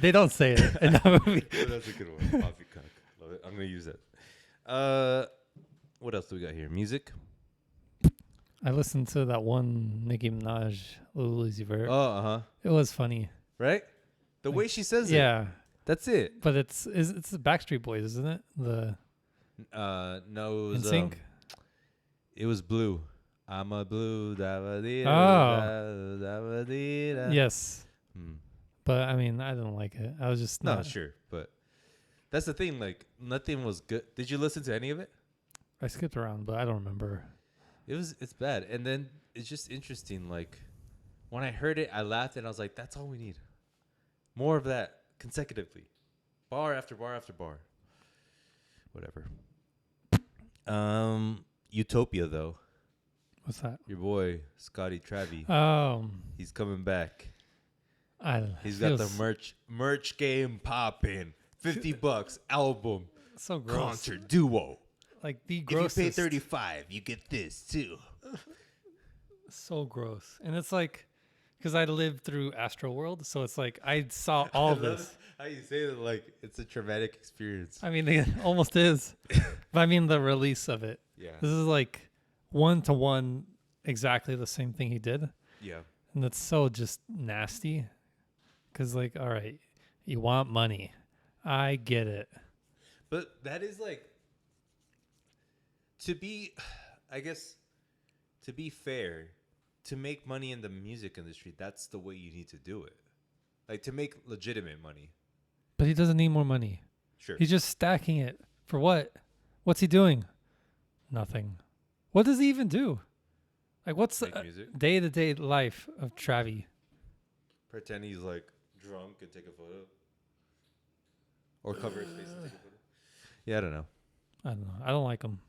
They don't say it in that movie. Oh, that's a good one. Poppycock. Love it. I'm gonna use it. What else do we got here? Music. I listened to that one Nicki Minaj, Lil Uzi Vert. Oh, uh-huh. It was funny. Right? The way she says it. Yeah. That's it. But it's the Backstreet Boys, isn't it? The no, it was NSYNC? It was Blue. I'm a blue. Yes. Hmm. But I mean, I didn't like it. I was just No, not sure, but that's the thing. Like, nothing was good. Did you listen to any of it? I skipped around, but I don't remember. It's bad. And then it's just interesting. Like, when I heard it, I laughed and I was like, that's all we need. More of that consecutively. Bar after bar after bar. Whatever. Utopia, though. What's that? Your boy, Scotty Travi. He's coming back. I don't know. He's got the merch game popping. $50 album. So gross. Concert duo. Like the If grossest. you pay $35, you get this too. So gross. And it's like, because I lived through Astro World, so it's like I saw all this. How you say that like it's a traumatic experience. I mean, it almost is. But I mean, the release of it. Yeah. This is like 1-to-1 exactly the same thing he did. Yeah. And it's so just nasty. Because, like, all right, you want money. I get it. But that is like, to be fair, to make money in the music industry, that's the way you need to do it. Like, to make legitimate money. But he doesn't need more money. Sure. He's just stacking it. For what? What's he doing? Nothing. What does he even do? Like, what's Make the music. day-to-day life of Travi? Pretend he's like drunk and take a photo. Or cover his face and take a photo. Yeah, I don't know. I don't know. I don't like him.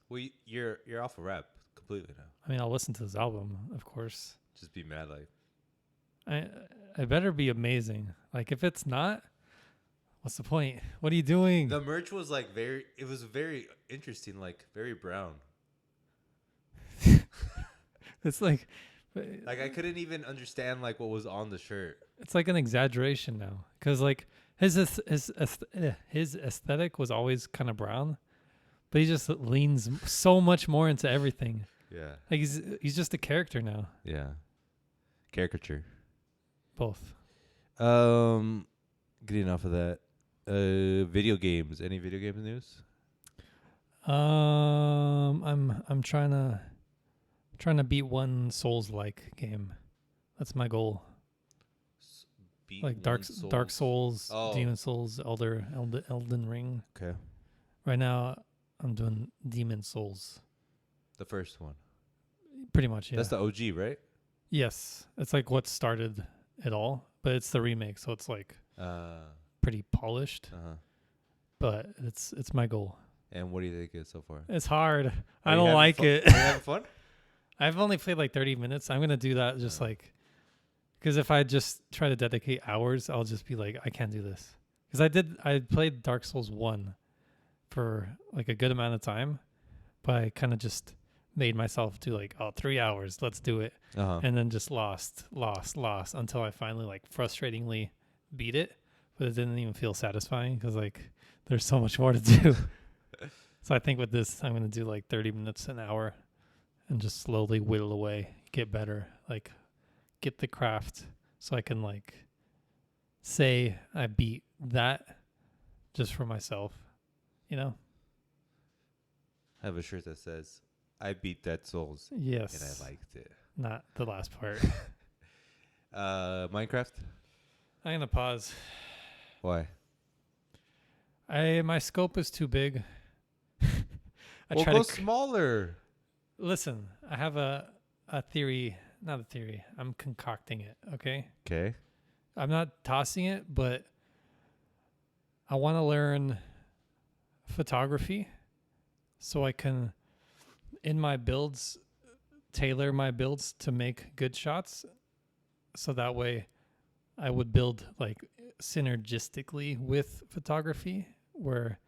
Well, you're off of rap completely now. I mean, I'll listen to his album, of course. Just be mad like. I better be amazing. Like, if it's not, what's the point? What are you doing? The merch was like it was very interesting, like very brown. It's like I couldn't even understand like what was on the shirt. it's like an exaggeration now, because like his aesthetic was always kind of brown, but he just leans so much more into everything. Yeah. Like he's just a character now. Yeah. Caricature. Both. Getting off of that. Video games. Any video game news? I'm trying to beat one Souls-like game. That's my goal. Beat Like one Dark Souls, Oh. Demon Souls, Elden Ring. Okay. Right now, I'm doing Demon Souls. The first one. Pretty much, yeah. That's the OG, right? Yes, it's like what started it all, but it's the remake, so it's like pretty polished. But it's my goal. And what do you think it is so far? It's hard. I you don't having like fun? it. Are you having fun? I've only played like 30 minutes. I'm gonna do that just like, because if I just try to dedicate hours, I'll just be like, I can't do this. Because I played Dark Souls 1 for like a good amount of time, but I kind of just made myself do like, 3 hours, let's do it. And then just lost until I finally like frustratingly beat it. But it didn't even feel satisfying because like there's so much more to do. So I think with this, I'm going to do like 30 minutes, an hour, and just slowly whittle away, get better, like get the craft so I can like say I beat that just for myself, you know? I have a shirt that says, I beat Dead Souls. Yes. And I liked it. Not the last part. Minecraft? I'm going to pause. Why? My scope is too big. Well, go smaller. Listen, I have a a theory, not a theory. I'm concocting it. Okay. Okay. I'm not tossing it, but I want to learn photography so I can, in my builds, tailor my builds to make good shots. So that way I would build like synergistically with photography where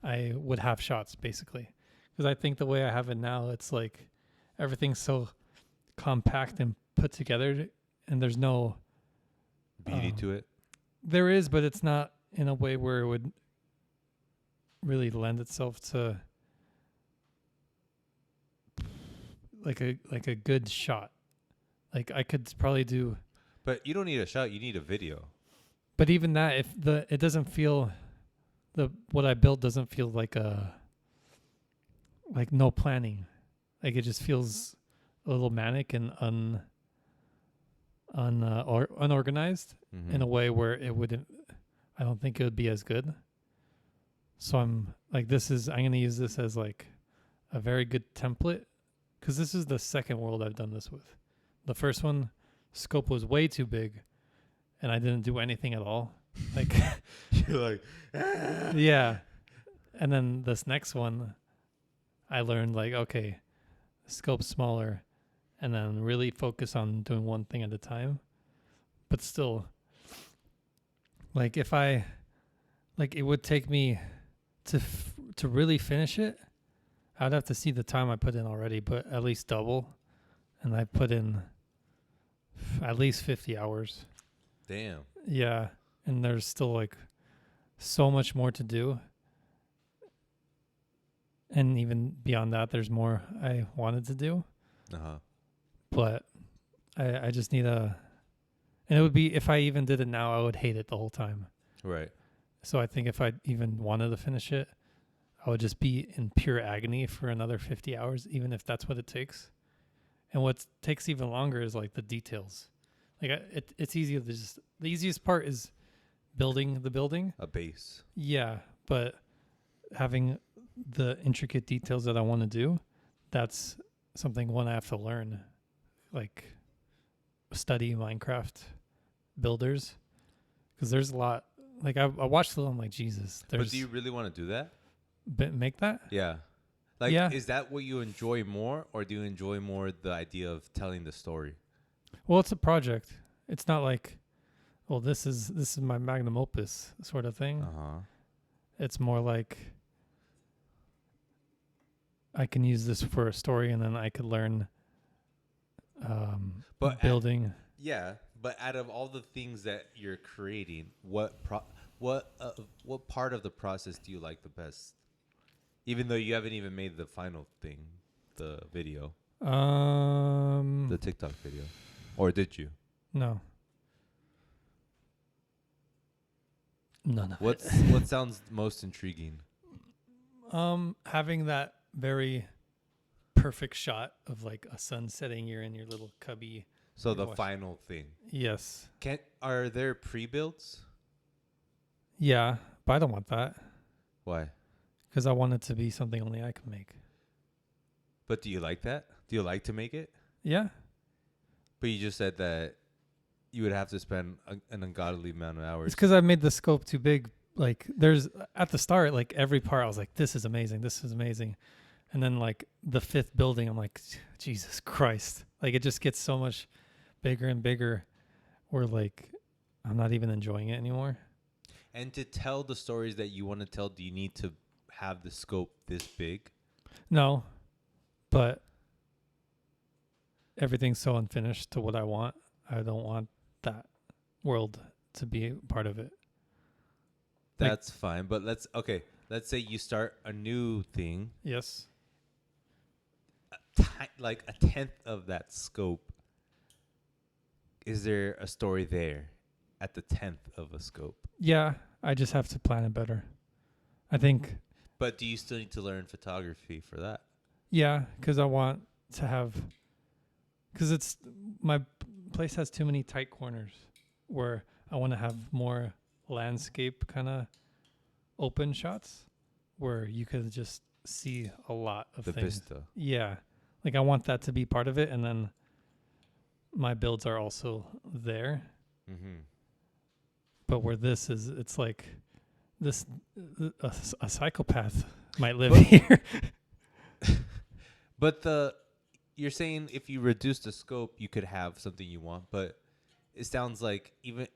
I would have shots basically. Because I think the way I have it now, it's like everything's so compact and put together, and there's no Beauty to it. There is, but it's not in a way where it would really lend itself to like a good shot. Like I could probably do, But you don't need a shot. You need a video. but even that, if it doesn't feel what I built doesn't feel like no planning. Like it just feels a little manic and unorganized Mm-hmm. in a way where it wouldn't. I don't think it would be as good. So I'm like, I'm gonna use this as like a very good template because this is the second world I've done this with. The first one, scope was way too big, and I didn't do anything at all. Like, You're like, yeah. And then this next one, I learned like, okay, scope smaller, and then really focus on doing one thing at a time. But still, like if I, like it would take me to really finish it, I'd have to see the time I put in already, but at least double. And I put in at least 50 hours. damn. Yeah. And there's still like so much more to do. And even beyond that, there's more I wanted to do. Uh-huh. But I just need and it would be, if I even did it now, I would hate it the whole time. Right. So I think if I even wanted to finish it, I would just be in pure agony for another 50 hours, even if that's what it takes. And what takes even longer is like the details. Like it's easy to just, the easiest part is building the building. A base. Yeah, but having the intricate details that I want to do, that's something I have to learn. Like study Minecraft builders, because there's a lot. Like I watched it, I'm like, Jesus. But do you really want to do that? Make that? Yeah. Like, Yeah. is that what you enjoy more, or do you enjoy more the idea of telling the story? Well, it's a project. It's not like, well, this is my magnum opus sort of thing. Uh-huh. It's more like I can use this for a story, and then I could learn building. Yeah, but out of all the things that you're creating, what part of the process do you like the best? Even though you haven't even made the final thing, the video, the TikTok video, or did you? No. None of What sounds most intriguing? having that very perfect shot of like a sun setting. You're in your little cubby. So the watch. final thing. Yes. Are there pre-builds? Yeah, but I don't want that Why? because I want it to be something only I can make. But do you like that? Do you like to make it? Yeah. But you just said that you would have to spend an ungodly amount of hours. It's because I made the scope too big. Like there's at the start, like every part, I was like, this is amazing. This is amazing. And then like the fifth building, I'm like, Jesus Christ. Like it just gets so much bigger and bigger where like I'm not even enjoying it anymore. And to tell the stories that you want to tell, do you need to have the scope this big? No, but everything's so unfinished to what I want. I don't want that world to be part of it. That's fine. But let's say you start a new thing, Yes. like a tenth of that scope. Is there a story there at the tenth of a scope? Yeah, I just have to plan it better. I think, But do you still need to learn photography for that? yeah, because I want to have, because it's, my place has too many tight corners where I want to have more landscape kind of open shots where you could just see a lot of The things. vista. Yeah. Like I want that to be part of it, and then my builds are also there. Mm-hmm. But where this is, it's like this a psychopath might live But here. but you're saying if you reduce the scope, you could have something you want, but it sounds like even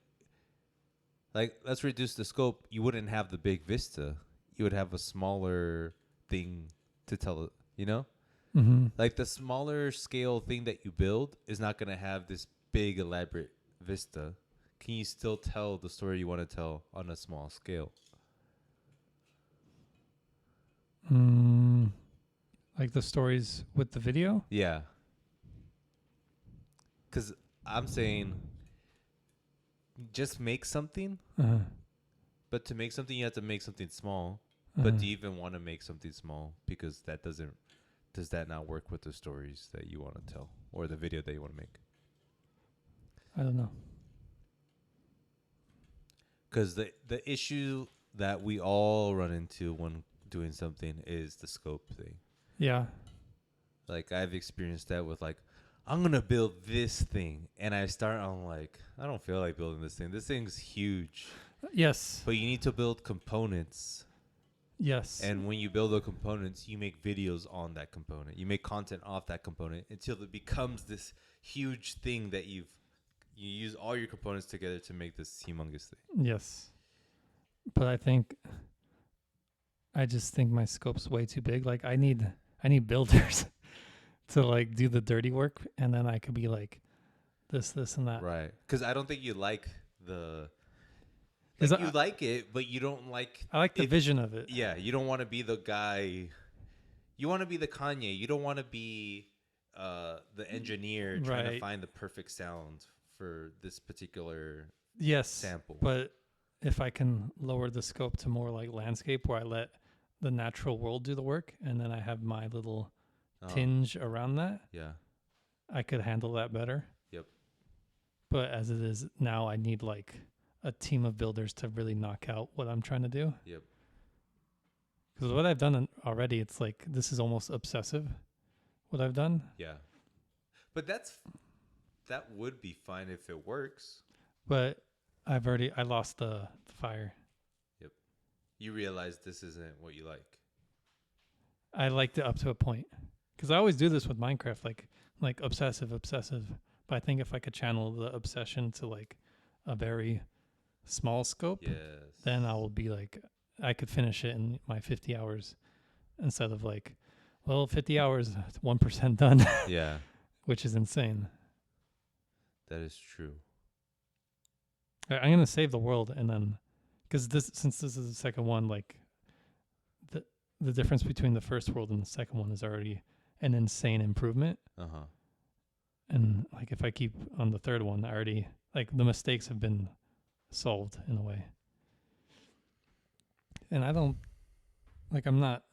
like let's reduce the scope, you wouldn't have the big vista. You would have a smaller thing to tell it, you know? Mm-hmm. Like the smaller scale thing that you build is not going to have this big elaborate vista. Can you still tell the story you want to tell on a small scale? Like the stories with the video. Yeah. Cuz I'm saying just make something, Uh-huh. but to make something you have to make something small. Uh-huh. But do you even want to make something small because does that not work with the stories that you want to tell or the video that you want to make? I don't know. Because the issue that we all run into when doing something is the scope thing. Yeah. Like I've experienced that with like, I'm gonna build this thing, and I start on like, I don't feel like building this thing. This thing's huge. Yes. But you need to build components. Yes. And when you build the components, you make videos on that component. You make content off that component until it becomes this huge thing that you use all your components together to make this humongous thing. Yes. But I just think my scope's way too big. Like I need builders to like do the dirty work, and then I could be like this and that. Right. Because I don't think you like the... Like you like it, but you don't like... I like the vision of it. Yeah, you don't want to be the guy... You want to be the Kanye. You don't want to be the engineer trying to find the perfect sound for this particular sample. But if I can lower the scope to more like landscape where I let the natural world do the work and then I have my little tinge around that, yeah, I could handle that better. Yep. But as it is now, I need like a team of builders to really knock out what I'm trying to do. Yep. Because what I've done already, it's like this is almost obsessive. What I've done. Yeah. But that would be fine if it works. But I lost the fire. Yep. You realize this isn't what you like. I liked it up to a point. Because I always do this with Minecraft, like obsessive. But I think if I could channel the obsession to like a very small scope, then I will be like, I could finish it in my 50 hours instead of like, well, 50 hours, 1% done. Yeah. Which is insane. That is true. I'm going to save the world, and then, because since this is the second one, like, the difference between the first world and the second one is already an insane improvement. Uh-huh. And, like, if I keep on the third one, I already, like, the mistakes have been solved in a way. And I don't, like, I'm not,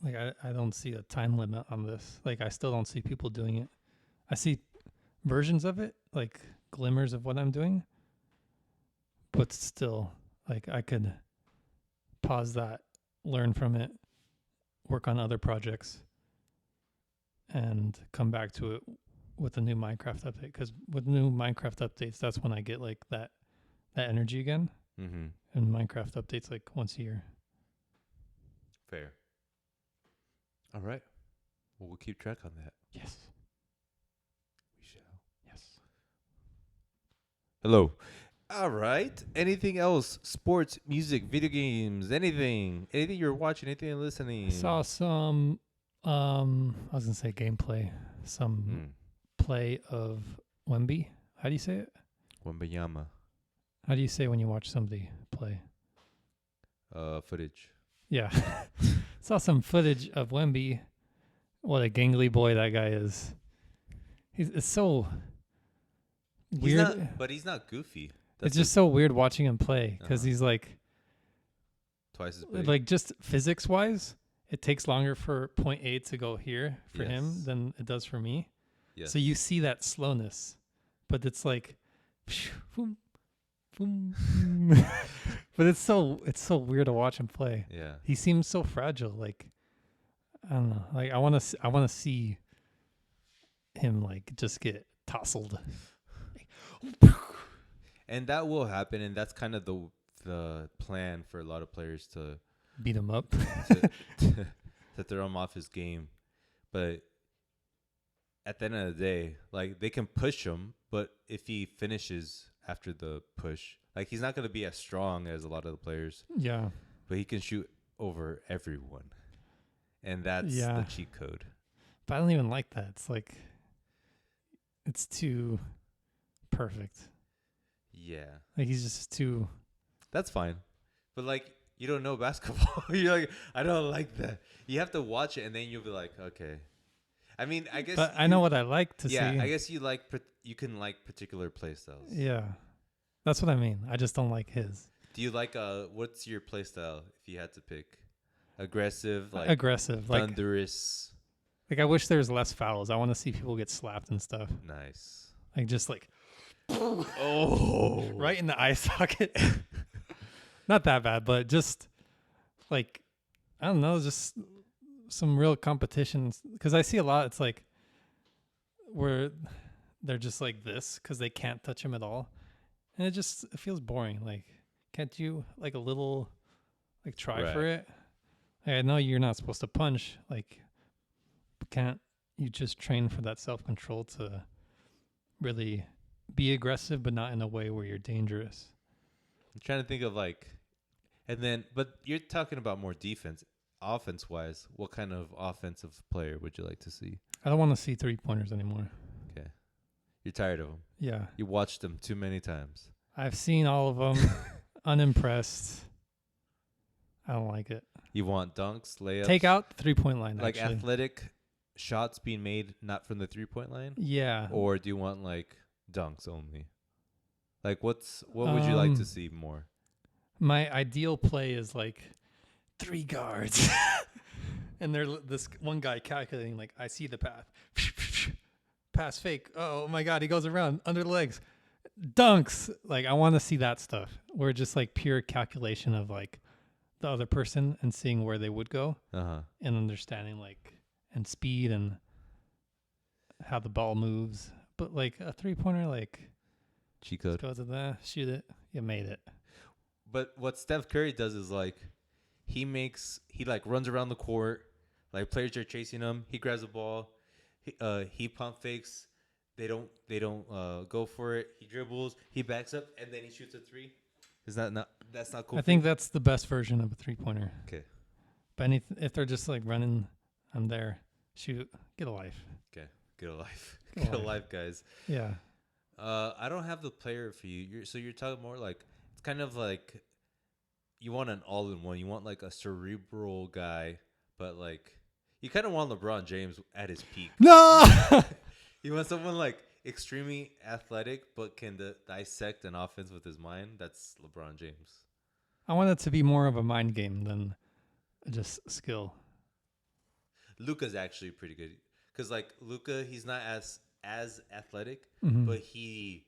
like, I don't see a time limit on this. Like, I still don't see people doing it. I see versions of it, like, glimmers of what I'm doing. But still, like, I could pause that, learn from it, work on other projects, and come back to it with a new Minecraft update. Because with new Minecraft updates, that's when I get, like, that energy again. Mm-hmm. And Minecraft updates, like, once a year. Fair. All right. Well, we'll keep track on that. Yes. We shall. Yes. Hello. All right. Anything else? Sports, music, video games, anything you're watching, anything you're listening? I saw some, I was going to say gameplay, some play of Wemby. How do you say it? Wembayama. How do you say when you watch somebody play? Footage. Yeah. Saw some footage of Wemby. What a gangly boy that guy is. It's so weird. But he's not goofy. It's just so weird watching him play because he's like twice as big. Like just physics wise, it takes longer for point A to go here for him than it does for me. Yes. So you see that slowness, but it's like, boom, boom. But it's so weird to watch him play. Yeah. He seems so fragile. Like, I don't know. Like I want to see him like just get tousled. And that will happen, and that's kind of the plan for a lot of players to Beat him up. to, to throw him off his game. But at the end of the day, like, they can push him, but if he finishes after the push, like, he's not going to be as strong as a lot of the players. Yeah. But he can shoot over everyone. And that's Yeah. the cheat code. But I don't even like that. It's like, it's too perfect. Yeah. Like, he's just too. That's fine. But, like, you don't know basketball. You're like, I don't like that. You have to watch it, and then you'll be like, okay. I mean, I guess. But I know what I like to see. Yeah, I guess you can like particular play styles. Yeah. That's what I mean. I just don't like his. Do you like what's your play style if you had to pick? Aggressive, like Aggressive, like thunderous. I wish there was less fouls. I want to see people get slapped and stuff. Nice. Like just like Oh. right in the eye socket. Not that bad, but just like I don't know, just some real competitions because I see a lot. It's like where they're just like this because they can't touch him at all, and it feels boring. Like, can't you like a little like try for it? Like, I know you're not supposed to punch. Like, but can't you just train for that self control to really be aggressive, but not in a way where you're dangerous? I'm trying to think of like, and then, but you're talking about more defense. Offense wise, what kind of offensive player would you like to see? I don't want to see 3-pointers anymore. Okay. You're tired of them. Yeah. You watched them too many times. I've seen all of them. Unimpressed. I don't like it. You want dunks, layups? Take out the 3-point line, like actually. athletic shots being made not from the 3-point line? Yeah. Or do you want like dunks only? Like what would you like to see more? My ideal play is like 3 guards. And this one guy calculating, like, I see the path. Pass fake. Oh my God, he goes around under the legs. Dunks. Like, I want to see that stuff. Where just like pure calculation of like the other person and seeing where they would go. And understanding like and speed and how the ball moves. But like a 3-pointer, like cheat code. Go to that, shoot it, you made it. But what Steph Curry does is like he like runs around the court, like players are chasing him. He grabs the ball, he pump fakes. They don't go for it. He dribbles, he backs up, and then he shoots a 3. Is that's not cool? I think that's the best version of a 3-pointer. Okay. But if they're just like running, I'm there. Shoot, get a life. Okay, get a life. Get a life, guys. Yeah. I don't have the player for you. You're talking more like it's kind of like you want an all-in-one. You want like a cerebral guy, but like you kind of want LeBron James at his peak. No. You want someone like extremely athletic, but can dissect an offense with his mind. That's LeBron James. I want it to be more of a mind game than just skill. Luka's actually pretty good because like Luka, he's not as athletic, Mm-hmm. but he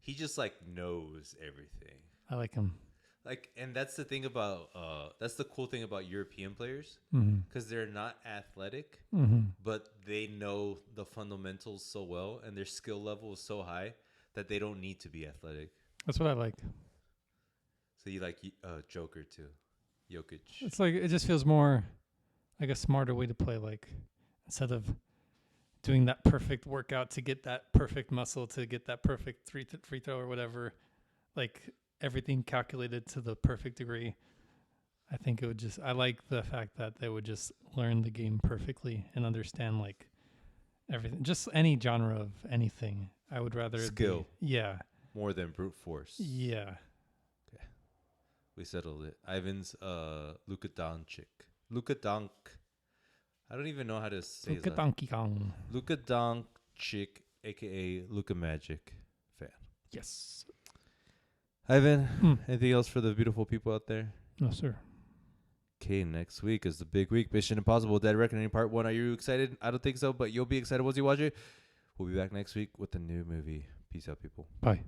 just like knows everything. I like him. Like, and that's the thing about that's the cool thing about European players because they're not athletic, but they know the fundamentals so well, and their skill level is so high that they don't need to be athletic. That's what I like. So you like Joker too, Jokic. It's like it just feels more like a smarter way to play. Like instead of doing that perfect workout to get that perfect muscle to get that perfect free throw or whatever, like everything calculated to the perfect degree. I think it would just, I like the fact that they would just learn the game perfectly and understand like everything, just any genre of anything. I would rather skill. Yeah. More than brute force. Yeah. Okay. We settled it. Ivan's Luka Doncic. Luka Donk. I don't even know how to say Luka that. Donkey Kong. Luka Doncic, aka Luka Magic fan. Yes. Ivan, anything else for the beautiful people out there? No, sir. Okay, next week is the big week. Mission Impossible Dead Reckoning Part 1. Are you excited? I don't think so, but you'll be excited once you watch it. We'll be back next week with a new movie. Peace out, people. Bye.